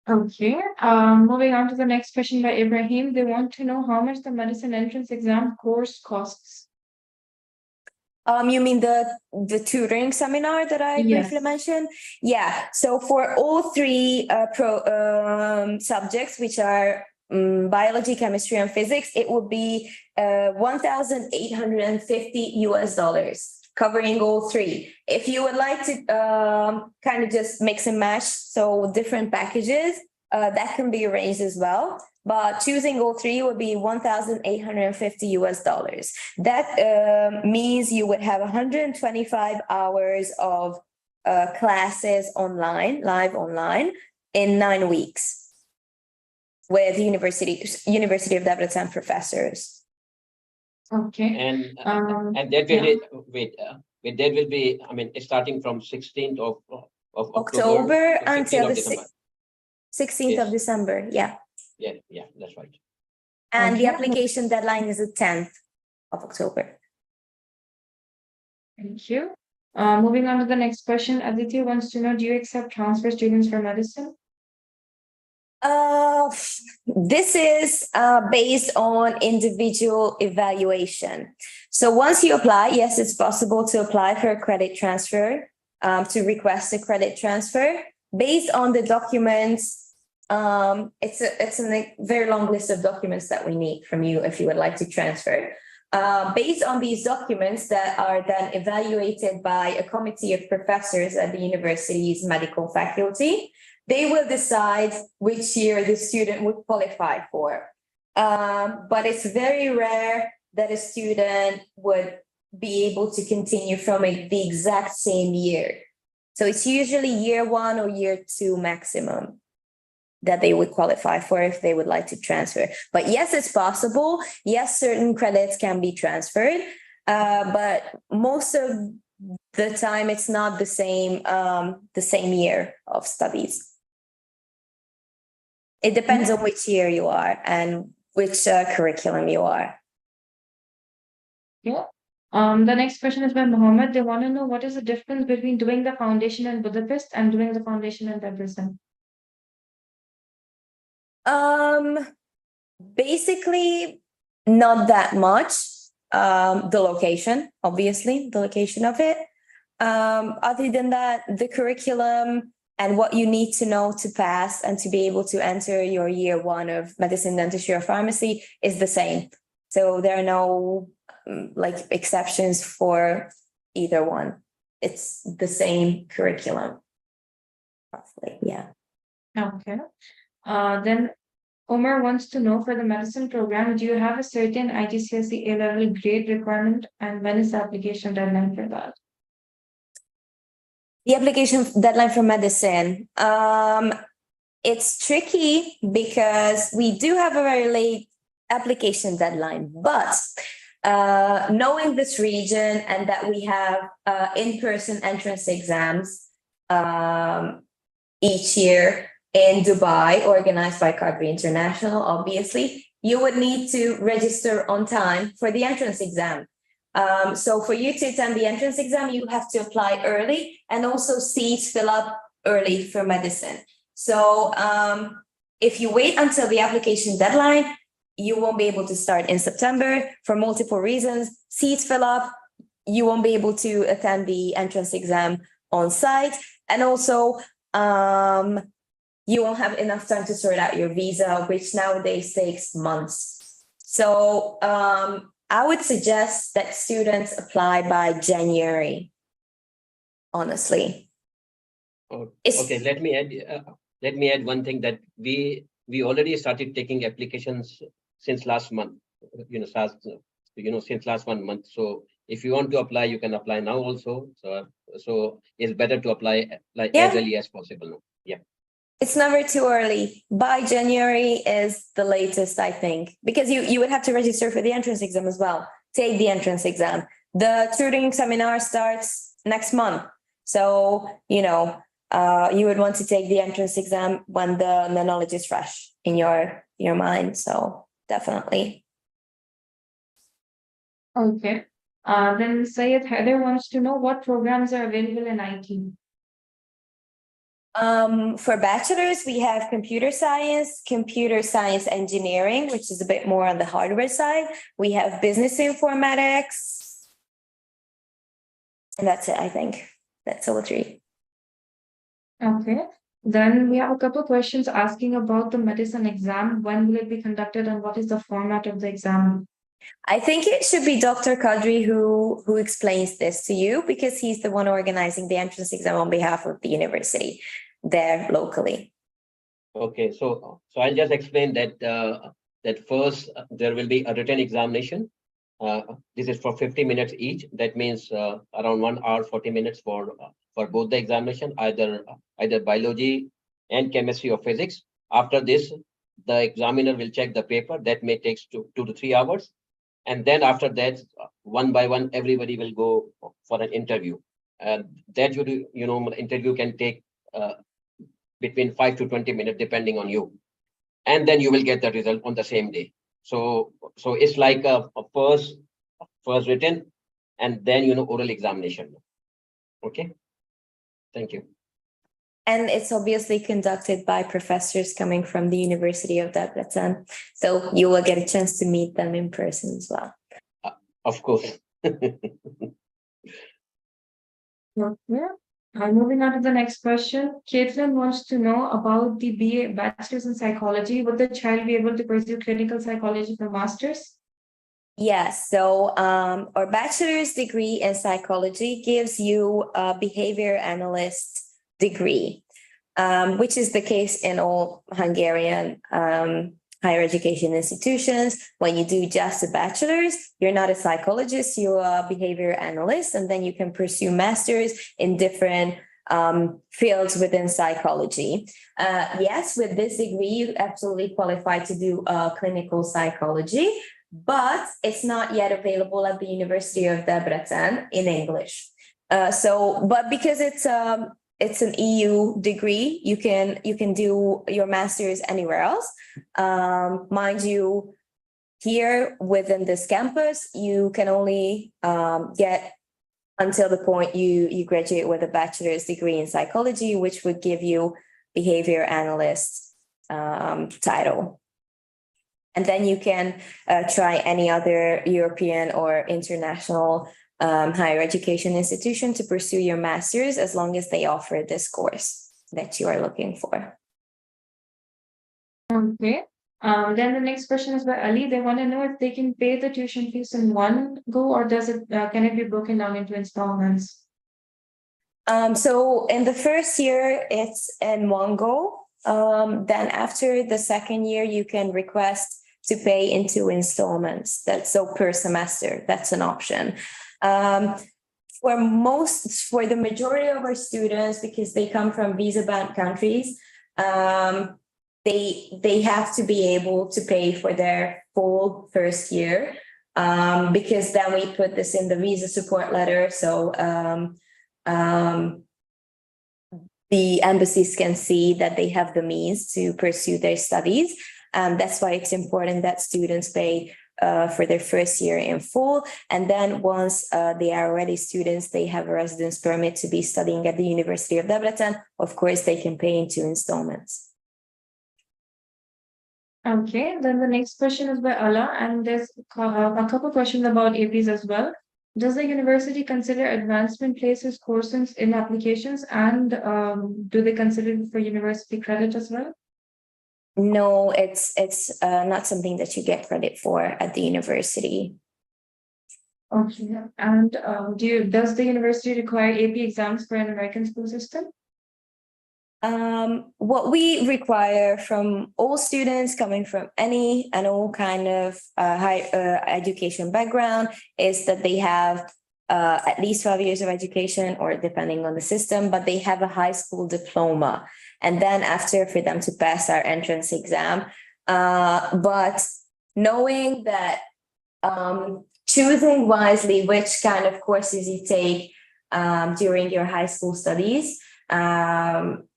Okay. Moving on to the next question by Ibrahim. They want to know how much the medicine entrance exam course costs. You mean the tutoring seminar that I briefly mentioned? Yeah. So for all three subjects, which are biology, chemistry, and physics, it would be $1,850 covering all three. If you would like to kind of just mix and match, so different packages, that can be arranged as well. But choosing all three would be $1,850. That means you would have 125 hours of classes online, live online, in 9 weeks with University of Debrecen professors. Okay. And that yeah. that will be, I mean, starting from 16th of October to 16th until of the December. 16th of Yes. December, yeah. Yeah, that's right. And the Okay. application deadline is the 10th of October. Thank you. Moving on to the next question, Aditya wants to know, do you accept transfer students for medicine? This is based on individual evaluation. So once you apply, yes, it's possible to apply for a credit transfer, to request a credit transfer based on the documents. It's a very long list of documents that we need from you if you would like to transfer. Based on these documents that are then evaluated by a committee of professors at the university's medical faculty, they will decide which year the student would qualify for. But it's very rare that a student would be able to continue from the exact same year. So it's usually year 1 or year 2 maximum that they would qualify for if they would like to transfer. But yes, it's possible. Yes, certain credits can be transferred, but most of the time it's not the same year of studies. It depends on which year you are and which curriculum you are. Yeah. The next question is by Mohammed. They want to know, what is the difference between doing the foundation in Budapest and doing the foundation in Debrecen? Basically, not that much. The location, obviously, the location of it. Other than that, the curriculum and what you need to know to pass and to be able to enter your year 1 of medicine, dentistry, or pharmacy is the same. So there are no like exceptions for either one. It's the same curriculum. Roughly, yeah. Okay. Then Omar wants to know, for the medicine program, do you have a certain IGCSE A-level grade requirement, and when is the application deadline for that? The application deadline for medicine. It's tricky because we do have a very late application deadline, but knowing this region and that we have in-person entrance exams each year in Dubai, organized by Cadre International, obviously, you would need to register on time for the entrance exam. So for you to attend the entrance exam, you have to apply early, and also seats fill up early for medicine. So if you wait until the application deadline, you won't be able to start in September for multiple reasons. Seats fill up, you won't be able to attend the entrance exam on site, and also you won't have enough time to sort out your visa, which nowadays takes months. So I would suggest that students apply by January, honestly. Okay, let me add one thing, that we already started taking applications since last month, since last 1 month. So if you want to apply, you can apply now also. So it's better to apply as early as possible now. Yeah. It's never too early. By January is the latest, I think, because you would have to register for the entrance exam as well. Take the entrance exam. The tutoring seminar starts next month. So, you would want to take the entrance exam when the knowledge is fresh in your mind. So definitely. Okay. Then Sayed Heather wants to know, what programs are available in IT? For bachelor's, we have computer science engineering, which is a bit more on the hardware side. We have business informatics. And that's it, I think. That's all 3. Okay. Then we have a couple of questions asking about the medicine exam. When will it be conducted and what is the format of the exam? I think it should be Dr. Kadri who explains this to you because he's the one organizing the entrance exam on behalf of the university there locally. Okay, so I'll just explain that that first there will be a written examination. This is for 50 minutes each. That means around 1 hour 40 minutes for both the examination, either biology and chemistry or physics. After this, the examiner will check the paper. That may take 2 to 3 hours, and then after that, one by one, everybody will go for an interview. And that interview can take between 5 to 20 minutes, depending on you. And then you will get the result on the same day. So it's like a first written and then oral examination. Okay. Thank you. And it's obviously conducted by professors coming from the University of Debrecen. So you will get a chance to meet them in person as well. Of course. Okay. Moving on to the next question. Caitlin wants to know about the BA Bachelor's in Psychology. Would the child be able to pursue clinical psychology for master's? Yes, so our bachelor's degree in psychology gives you a behavior analyst degree, which is the case in all Hungarian higher education institutions. When you do just a bachelor's, you're not a psychologist, you're a behavior analyst, and then you can pursue masters in different fields within psychology. Yes, with this degree, you absolutely qualify to do clinical psychology, but it's not yet available at the University of Debrecen in English. But because it's an EU degree, you can do your master's anywhere else. Mind you, here within this campus, you can only get until the point you graduate with a bachelor's degree in psychology, which would give you behavior analyst title. And then you can try any other European or international higher education institution to pursue your master's as long as they offer this course that you are looking for. Okay. Then the next question is by Ali. They want to know if they can pay the tuition fees in one go or can it be broken down into installments? So in the first year, it's in one go. Then after the second year, you can request to pay in 2 installments. That's so per semester. That's an option. For the majority of our students, because they come from visa-bound countries, they have to be able to pay for their full first year, because then we put this in the visa support letter. So the embassies can see that they have the means to pursue their studies. That's why it's important that students pay for their first year in full. And then once they are already students, they have a residence permit to be studying at the University of Debrecen. Of course, they can pay in 2 installments. Okay, then the next question is by Allah, and there's a couple questions about APs as well. Does the university consider advancement places courses in applications, and do they consider it for university credit as well? No, it's not something that you get credit for at the university. Okay, and does the university require AP exams for an American school system? What we require from all students coming from any and all kind of higher education background is that they have at least 12 years of education, or depending on the system, but they have a high school diploma. And then after, for them to pass our entrance exam. But knowing that choosing wisely which kind of courses you take during your high school studies,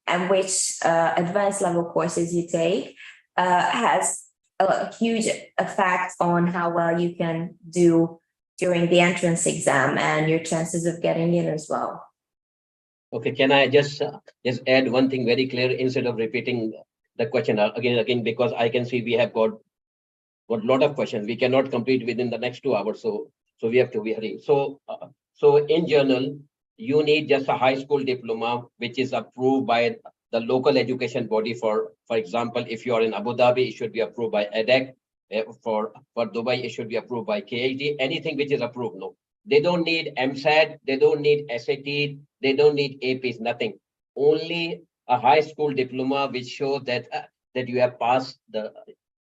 and which advanced level courses you take has a huge effect on how well you can do during the entrance exam and your chances of getting in as well. Okay, can I just add one thing very clear instead of repeating the question again and again, because I can see we have got a lot of questions. We cannot complete within the next 2 hours, so we have to be hurrying. So in general, you need just a high school diploma, which is approved by the local education body. For example, if you are in Abu Dhabi, it should be approved by EDEC. For Dubai, it should be approved by KHD. Anything which is approved, no. They don't need MSAT, they don't need SAT, they don't need APs, nothing. Only a high school diploma which shows that that you have passed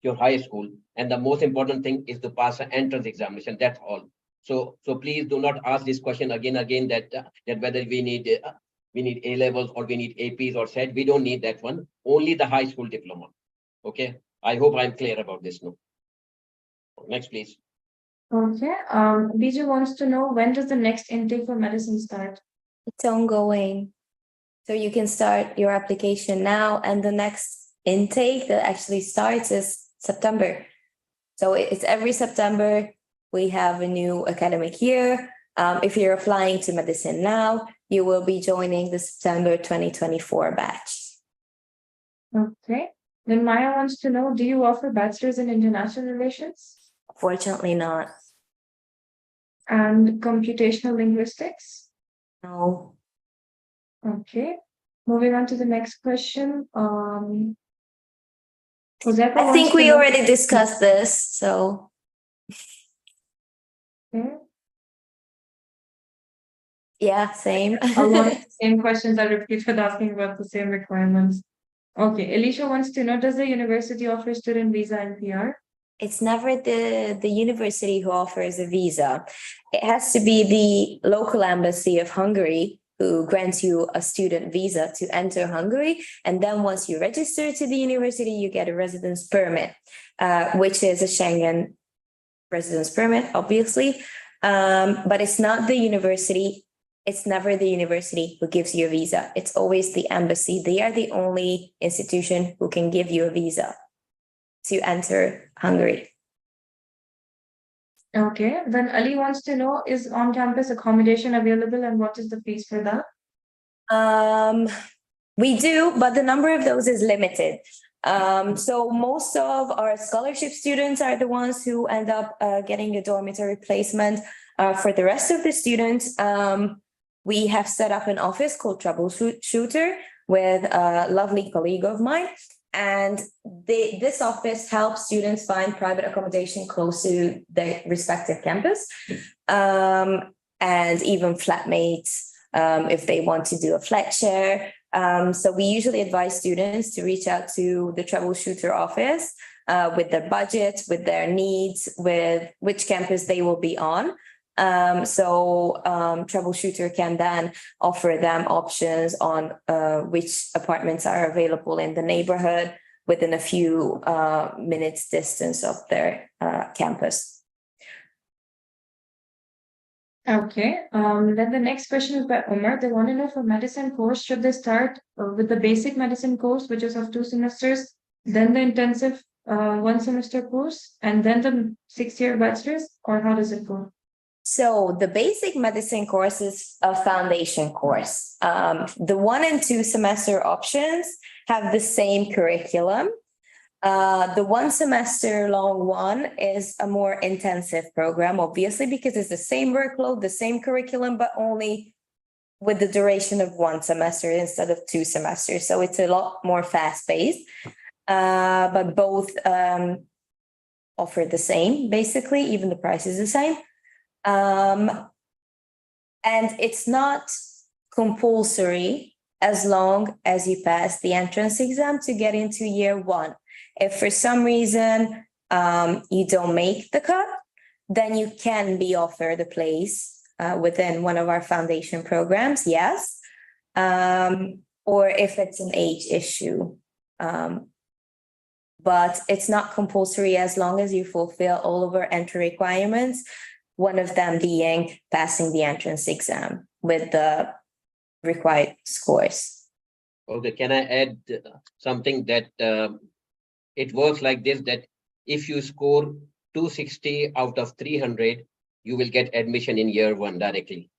your high school. And the most important thing is to pass an entrance examination. That's all. So please do not ask this question again that whether we need A levels or we need APs or SET. We don't need that one. Only the high school diploma. Okay. I hope I'm clear about this now. Next, please. Okay. Bijay wants to know, when does the next intake for medicine start? It's ongoing. So you can start your application now, and the next intake that actually starts is September. So it's every September we have a new academic year. If you're applying to medicine now, you will be joining the September 2024 batch. Okay. Then Maya wants to know, do you offer bachelor's in international relations? Fortunately not. And computational linguistics? No. Okay. Moving on to the next question. Josefa I wants think to we know- already discussed this, so. Okay. Yeah, same. A lot of the same questions are repeated, asking about the same requirements. Okay. Alicia wants to know, does the university offer student visa and PR? It's never the university who offers a visa. It has to be the local embassy of Hungary who grants you a student visa to enter Hungary. And then once you register to the university, you get a residence permit, which is a Schengen residence permit, obviously. But it's not the university. It's never the university who gives you a visa. It's always the embassy. They are the only institution who can give you a visa to enter Hungary. Okay. Then Ali wants to know, is on-campus accommodation available and what is the fees for that? We do, but the number of those is limited. So most of our scholarship students are the ones who end up getting a dormitory placement. For the rest of the students, we have set up an office called Troubleshooter with a lovely colleague of mine. And this office helps students find private accommodation close to their respective campus, and even flatmates if they want to do a flat share. So we usually advise students to reach out to the Troubleshooter office with their budget, with their needs, with which campus they will be on. So Troubleshooter can then offer them options on which apartments are available in the neighborhood within a few minutes distance of their campus. Okay. Then the next question is by Omar. They want to know, for medicine course, should they start with the basic medicine course, which is of 2 semesters, then the intensive 1 semester course, and then the 6-year bachelor's, or how does it go? So the basic medicine course is a foundation course. The 1 and 2 semester options have the same curriculum. The 1 semester long one is a more intensive program, obviously, because it's the same workload, the same curriculum, but only with the duration of 1 semester instead of 2 semesters. So it's a lot more fast-paced, but both offer the same, basically, even the price is the same. And it's not compulsory as long as you pass the entrance exam to get into year 1. If for some reason you don't make the cut, then you can be offered a place within one of our foundation programs, yes. Or if it's an age issue. But it's not compulsory as long as you fulfill all of our entry requirements, one of them being passing the entrance exam with the required scores. Okay, can I add something that it works like this, that if you score 260 out of 300, you will get admission in year 1 directly.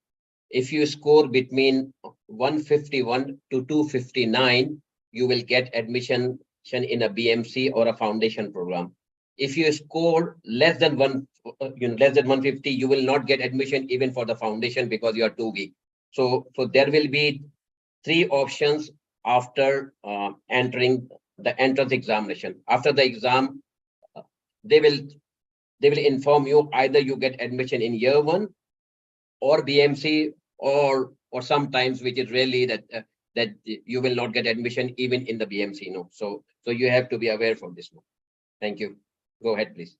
If you score between 151 to 259, you will get admission in a BMC or a foundation program. If you score less than 150, you will not get admission even for the foundation because you are too weak. So there will be 3 options after entering the entrance examination. After the exam, they will inform you either you get admission in year 1 or BMC, or sometimes, which is really that you will not get admission even in the BMC. No, so you have to be aware from this one. Thank you. Go ahead, please.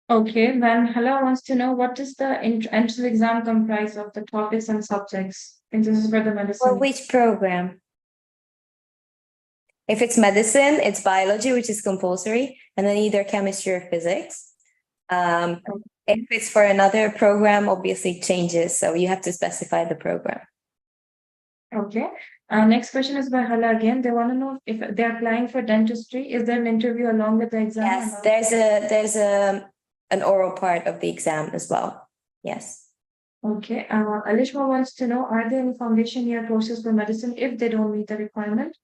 Okay, then Hala wants to know, what does the entrance exam comprise of, the topics and subjects? And this is for the medicine. For which program? If it's medicine, it's biology, which is compulsory, and then either chemistry or physics. If it's for another program, obviously it changes, so you have to specify the program. Okay. Next question is by Hala again. They want to know if they're applying for dentistry, is there an interview along with the exam? Yes, there's an oral part of the exam as well. Yes. Okay. Alishma wants to know, are there any foundation year courses for medicine if they don't meet the requirement?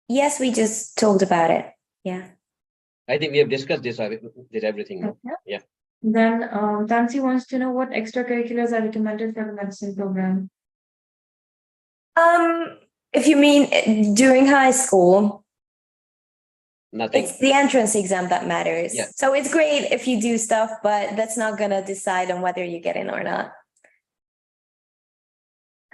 Yes, we just told about it. Yeah. I think we have discussed this everything now. Okay. Yeah. Then Tansi wants to know what extracurriculars are recommended for the medicine program. If you mean during high school, Nothing. it's the entrance exam that matters. Yeah. So it's great if you do stuff, but that's not gonna decide on whether you get in or not.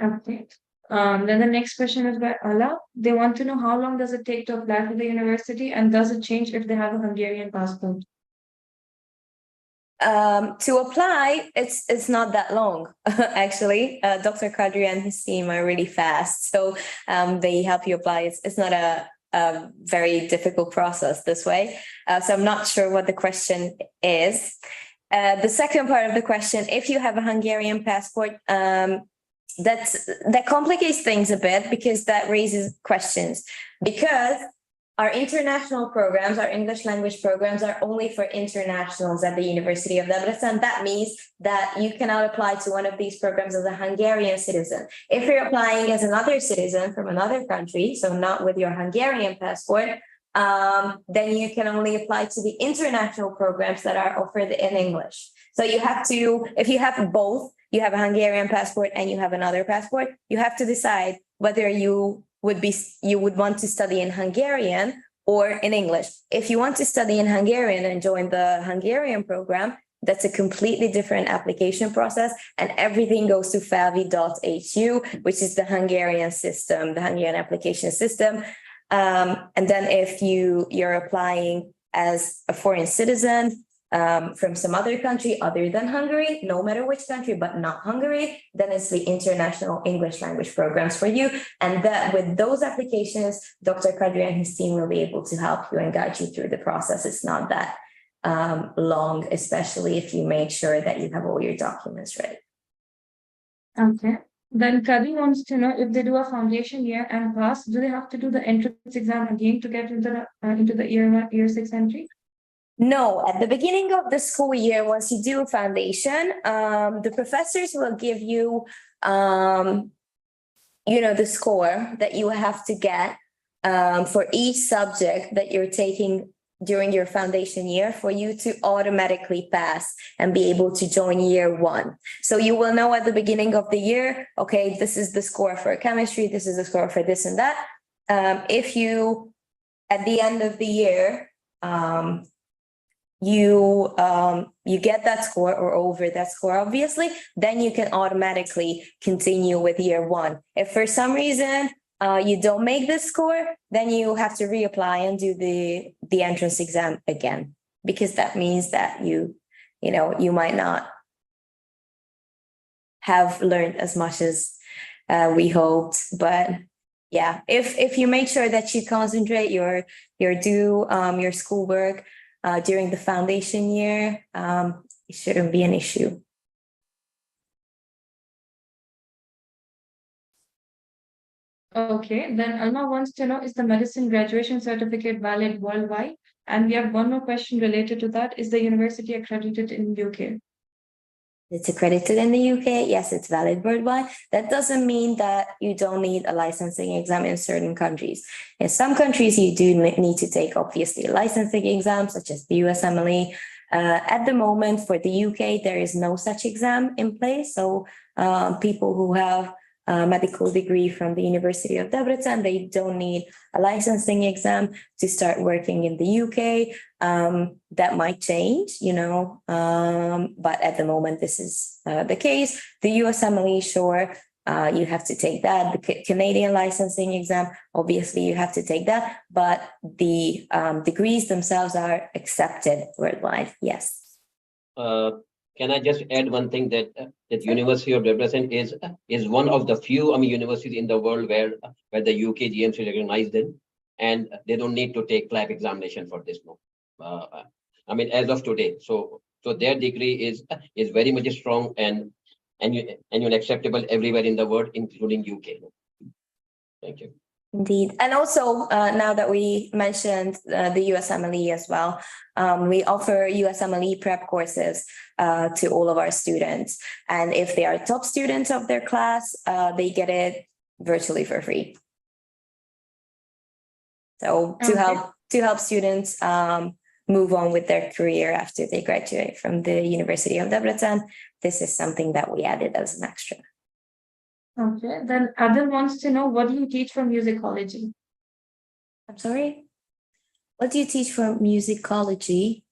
Okay. Then the next question is by Ala. They want to know, how long does it take to apply for the university, and does it change if they have a Hungarian passport? To apply, it's not that long, actually. Dr. Kadri and his team are really fast, so they help you apply. It's not a very difficult process this way. So I'm not sure what the question is. The second part of the question, if you have a Hungarian passport, that complicates things a bit, because that raises questions. Because our international programs, our English language programs, are only for internationals at the University of Debrecen. That means that you cannot apply to one of these programs as a Hungarian citizen. If you're applying as another citizen from another country, so not with your Hungarian passport, then you can only apply to the international programs that are offered in English. So you have to, if you have both, you have a Hungarian passport and you have another passport, you have to decide whether you would want to study in Hungarian or in English. If you want to study in Hungarian and join the Hungarian program, that's a completely different application process, and everything goes to felvi.hu, which is the Hungarian system, the Hungarian application system. And then if you're applying as a foreign citizen from some other country other than Hungary, no matter which country, but not Hungary, then it's the international English language programs for you. And that with those applications, Dr. Kadri and his team will be able to help you and guide you through the process. It's not that long, especially if you make sure that you have all your documents ready. Okay. Then Kadri wants to know, if they do a foundation year and pass, do they have to do the entrance exam again to get into the year 6 entry? No, at the beginning of the school year, once you do a foundation, the professors will give you, the score that you have to get for each subject that you're taking during your foundation year for you to automatically pass and be able to join year 1. So you will know at the beginning of the year, okay, this is the score for chemistry, this is the score for this and that. If you, at the end of the year, you get that score or over that score, obviously, then you can automatically continue with year 1. If for some reason you don't make this score, then you have to reapply and do the entrance exam again, because that means that you might not have learned as much as we hoped. But yeah, if you make sure that you concentrate your schoolwork during the foundation year, it shouldn't be an issue. Okay, then Alma wants to know, is the medicine graduation certificate valid worldwide? And we have one more question related to that. Is the university accredited in the UK? It's accredited in the UK. Yes, it's valid worldwide. That doesn't mean that you don't need a licensing exam in certain countries. In some countries, you do need to take, obviously, a licensing exam, such as the USMLE. At the moment, for the UK, there is no such exam in place. So people who have medical degree from the University of Debrecen. They don't need a licensing exam to start working in the UK. That might change, but at the moment, this is the case. The USMLE, sure, you have to take that. The Canadian licensing exam, obviously, you have to take that, but the degrees themselves are accepted worldwide. Yes. Can I just add one thing that University of Debrecen is one of the few universities in the world where the UK GMC recognized it, and they don't need to take FLAP examination for this. No, as of today, so their degree is very much strong and acceptable everywhere in the world, including UK. Thank you. Indeed. And also, now that we mentioned the USMLE as well, we offer USMLE prep courses to all of our students. And if they are top students of their class, they get it virtually for free. So to help students move on with their career after they graduate from the University of Debrecen, this is something that we added as an extra. Okay, then Adil wants to know, what do you teach for musicology? I'm sorry? What do you teach for musicology?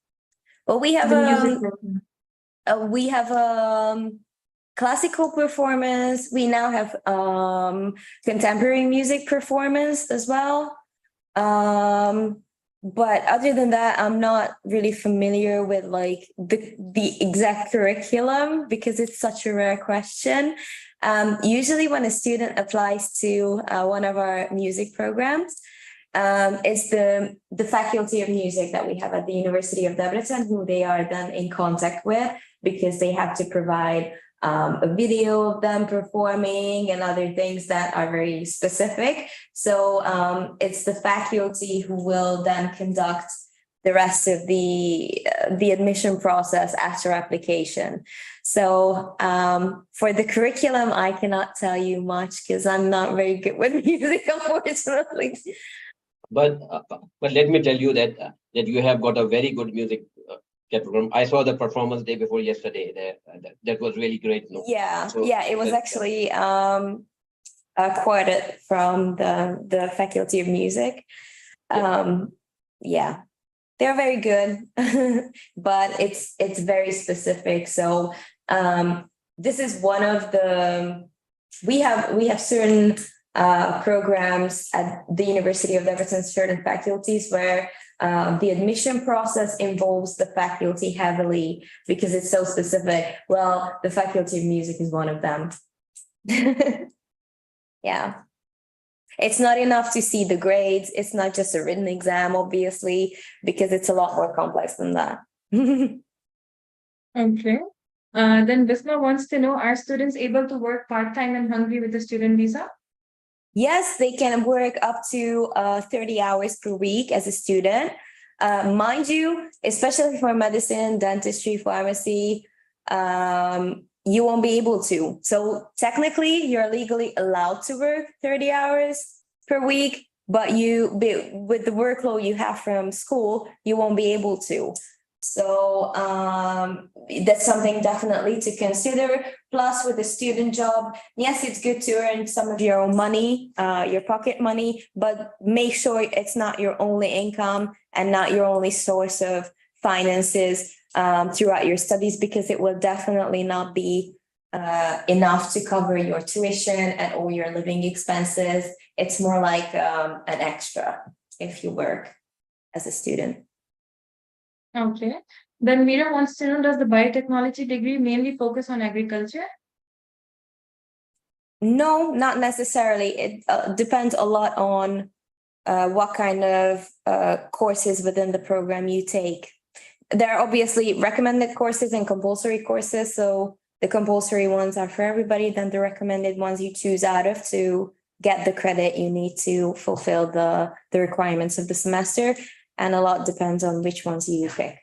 Well, we have classical performance. We now have contemporary music performance as well. But other than that, I'm not really familiar with like the exact curriculum because it's such a rare question. Usually when a student applies to one of our music programs, it's the faculty of music that we have at the University of Debrecen who they are then in contact with because they have to provide a video of them performing and other things that are very specific. So it's the faculty who will then conduct the rest of the admission process after application. So for the curriculum, I cannot tell you much because I'm not very good with music, unfortunately. But let me tell you that you have got a very good music program. I saw the performance day before yesterday. That was really great. No? Yeah, so, yeah, it was actually quoted from the faculty of music. Yeah, they're very good, but it's very specific. So this is one of we have certain programs at the University of Debrecen, certain faculties where the admission process involves the faculty heavily because it's so specific. Well, the faculty of music is one of them. Yeah. It's not enough to see the grades. It's not just a written exam, obviously, because it's a lot more complex than that. Okay. Then Visma wants to know, are students able to work part-time in Hungary with the student visa? Yes, they can work up to 30 hours per week as a student. Mind you, especially for medicine, dentistry, pharmacy, you won't be able to. So technically, you're legally allowed to work 30 hours per week, but with the workload you have from school, you won't be able to. So that's something definitely to consider. Plus, with a student job, yes, it's good to earn some of your own money, your pocket money, but make sure it's not your only income and not your only source of finances throughout your studies, because it will definitely not be enough to cover your tuition and all your living expenses. It's more like an extra if you work as a student. Okay. Then Meera wants to know, does the biotechnology degree mainly focus on agriculture? No, not necessarily. It depends a lot on what kind of courses within the program you take. There are obviously recommended courses and compulsory courses. So the compulsory ones are for everybody. Then the recommended ones you choose out of to get the credit you need to fulfill the requirements of the semester. And a lot depends on which ones you pick.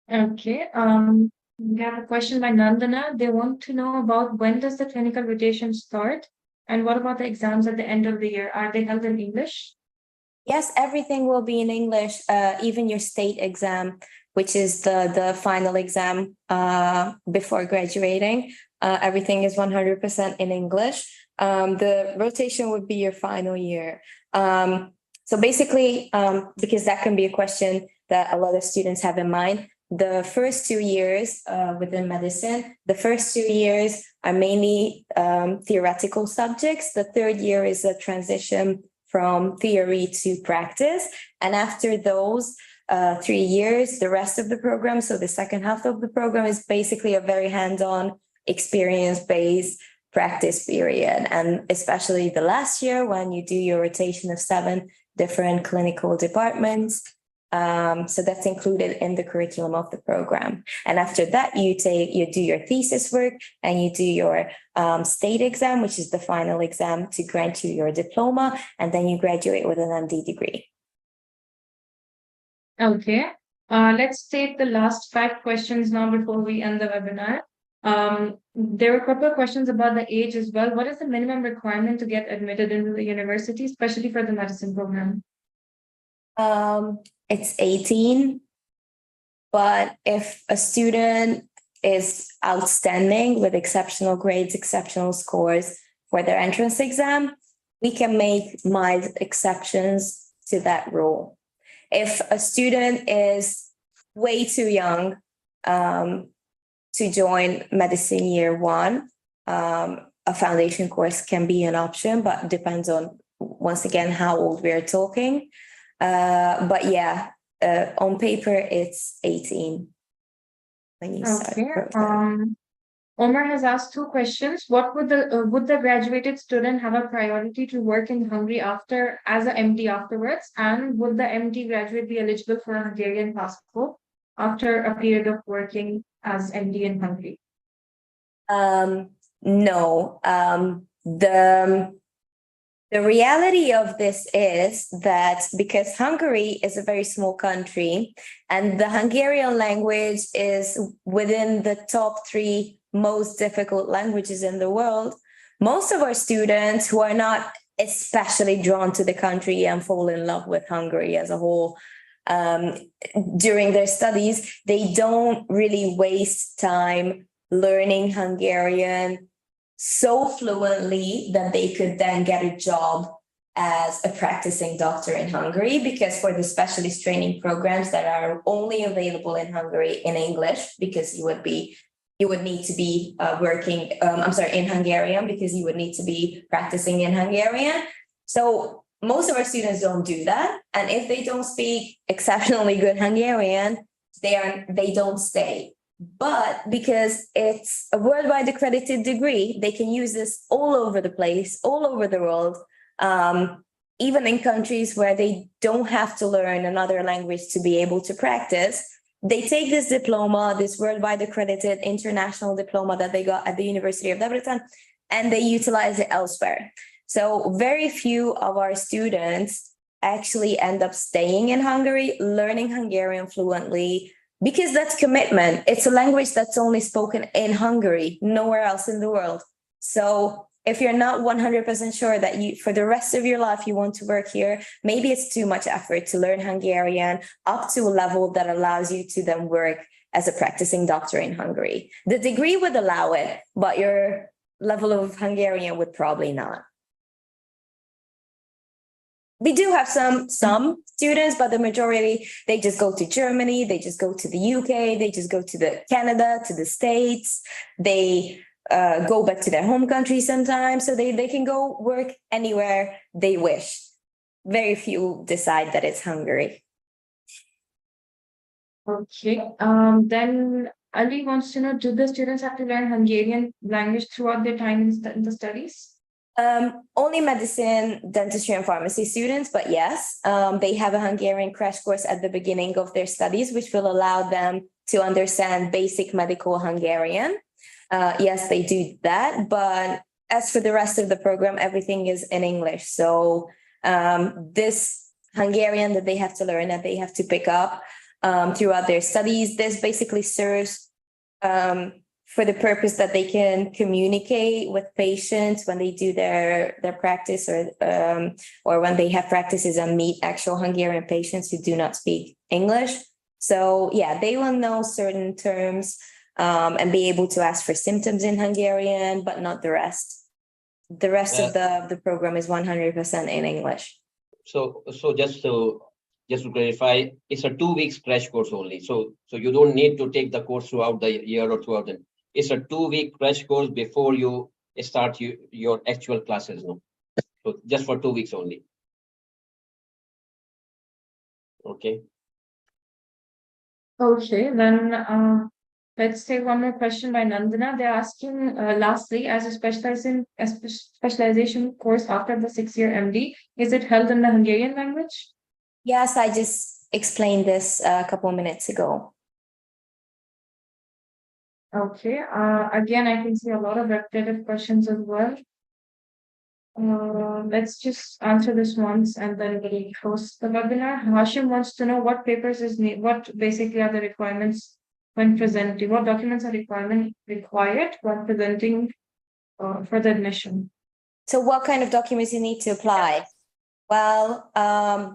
Okay. We have a question by Nandana. They want to know about, when does the clinical rotation start? And what about the exams at the end of the year? Are they held in English? Yes, everything will be in English, even your state exam, which is the final exam before graduating, Everything is 100% in English. The rotation would be your final year. So basically, because that can be a question that a lot of students have in mind, the first 2 years within medicine, the first 2 years are mainly theoretical subjects. The third year is a transition from theory to practice. And after those 3 years, the rest of the program, so the second half of the program, is basically a very hands-on, experience-based practice period. And especially the last year, when you do your rotation of 7 different clinical departments. So that's included in the curriculum of the program. And after that, you do your thesis work and you do your state exam, which is the final exam to grant you your diploma, and then you graduate with an MD degree. Okay. Let's take the last 5 questions now before we end the webinar. There are a couple of questions about the age as well. What is the minimum requirement to get admitted into the university, especially for the medicine program? It's 18, but if a student is outstanding with exceptional grades, exceptional scores for their entrance exam, we can make mild exceptions to that rule. If a student is way too young to join medicine year 1, a foundation course can be an option, but depends on, once again, how old we're talking. But yeah, on paper, it's 18 when you start. Okay. Omar has asked 2 questions. What would the graduated student have a priority to work in Hungary after as a MD afterwards? And would the MD graduate be eligible for a Hungarian passport after a period of working as MD in Hungary? No. The reality of this is that because Hungary is a very small country and the Hungarian language is within the top 3 most difficult languages in the world, most of our students who are not especially drawn to the country and fall in love with Hungary as a whole during their studies, they don't really waste time learning Hungarian so fluently that they could then get a job as a practicing doctor in Hungary, because for the specialist training programs that are only available in Hungary in English, because you would need to be working, in Hungarian, because you would need to be practicing in Hungarian. So most of our students don't do that. And if they don't speak exceptionally good Hungarian, they don't stay. But because it's a worldwide accredited degree, they can use this all over the place, all over the world, even in countries where they don't have to learn another language to be able to practice. They take this diploma, this worldwide accredited international diploma that they got at the University of Debrecen, and they utilize it elsewhere. So very few of our students actually end up staying in Hungary, learning Hungarian fluently, because that's commitment. It's a language that's only spoken in Hungary, nowhere else in the world. So if you're not 100% sure that for the rest of your life, you want to work here, maybe it's too much effort to learn Hungarian up to a level that allows you to then work as a practicing doctor in Hungary. The degree would allow it, but your level of Hungarian would probably not. We do have some students, but the majority, they just go to Germany, they just go to the UK, they just go to Canada, to the States. They go back to their home country sometimes, so they can go work anywhere they wish. Very few decide that it's Hungary. Okay. Then Ali wants to know, do the students have to learn Hungarian language throughout their time in the studies? Only medicine, dentistry, and pharmacy students, but yes, they have a Hungarian crash course at the beginning of their studies, which will allow them to understand basic medical Hungarian. Yes, they do that, but as for the rest of the program, everything is in English. So this Hungarian that they have to learn, that they have to pick up throughout their studies, this basically serves for the purpose that they can communicate with patients when they do their practice, or when they have practices and meet actual Hungarian patients who do not speak English. So yeah, they will know certain terms and be able to ask for symptoms in Hungarian, but not the rest. The rest of the program is 100% in English. So just to clarify, it's a 2 weeks crash course only. So you don't need to take the course throughout the year or throughout the. It's a 2 week crash course before you start your actual classes. No, so just for 2 weeks only. Okay. Okay, then let's take one more question by Nandana. They're asking, lastly, as a specialization course after the 6-year MD, is it held in the Hungarian language? Yes, I just explained this a couple of minutes ago. Okay, again, I can see a lot of repetitive questions as well. Let's just answer this once and then we'll close the webinar. Hashim wants to know what papers what basically are the requirements when presenting, what documents are required when presenting for the admission. So what kind of documents you need to apply? Well,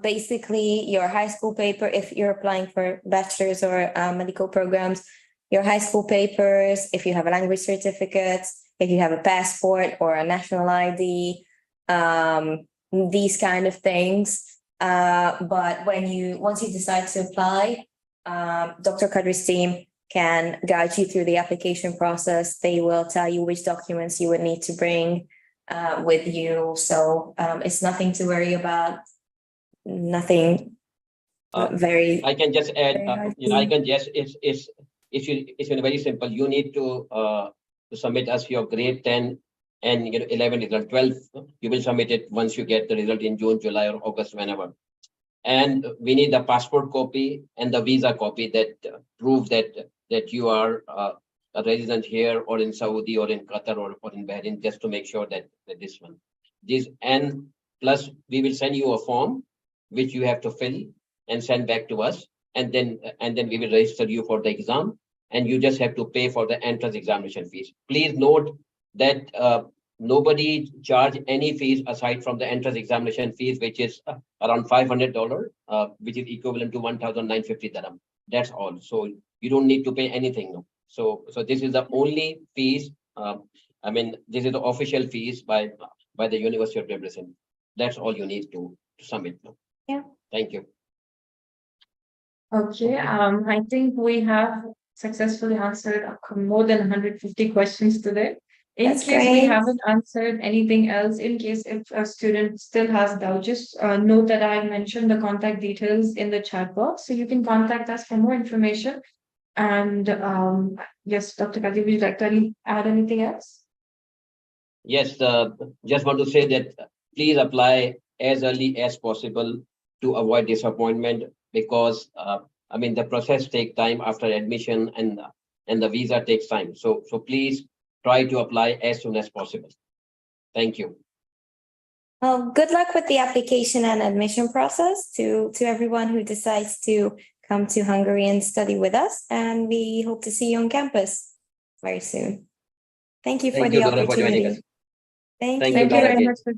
basically your high school paper, if you're applying for bachelor's or medical programs, your high school papers, if you have a language certificate, if you have a passport or a national ID, these kind of things. But once you decide to apply, Dr. Kadri's team can guide you through the application process. They will tell you which documents you would need to bring with you. So it's nothing to worry about. Nothing very. I can just add, I to- can just, it's very simple. You need to submit us your grade 10 and 11 result. 12, you will submit it once you get the result in June, July, or August, whenever. And we need the passport copy and the visa copy that prove that you are a resident here or in Saudi or in Qatar or in Bahrain, just to make sure that this one. And plus we will send you a form which you have to fill and send back to us, and then we will register you for the exam, and you just have to pay for the entrance examination fees. Please note that nobody charge any fees aside from the entrance examination fees, which is around $500, which is equivalent to 1,950 dirham. That's all. So you don't need to pay anything. No. So this is the only fees. This is the official fees by the University of Debrecen. That's all you need to submit. No. Yeah. Thank you. Okay, I think we have successfully answered more than 150 questions today. In That's case we great. haven't answered anything else, in case if a student still has doubt, just note that I mentioned the contact details in the chat box, so you can contact us for more information. And yes, Dr. Kadi, would you like to add anything else? Yes, just want to say that please apply as early as possible to avoid disappointment, because the process takes time after admission, and the visa takes time. So please try to apply as soon as possible. Thank you. Well, good luck with the application and admission process to everyone who decides to come to Hungary and study with us. And we hope to see you on campus very soon. Thank you for Thank the you, Dora, for joining opportunity. us. Thank Thank you. you, Thank you Dora. very much for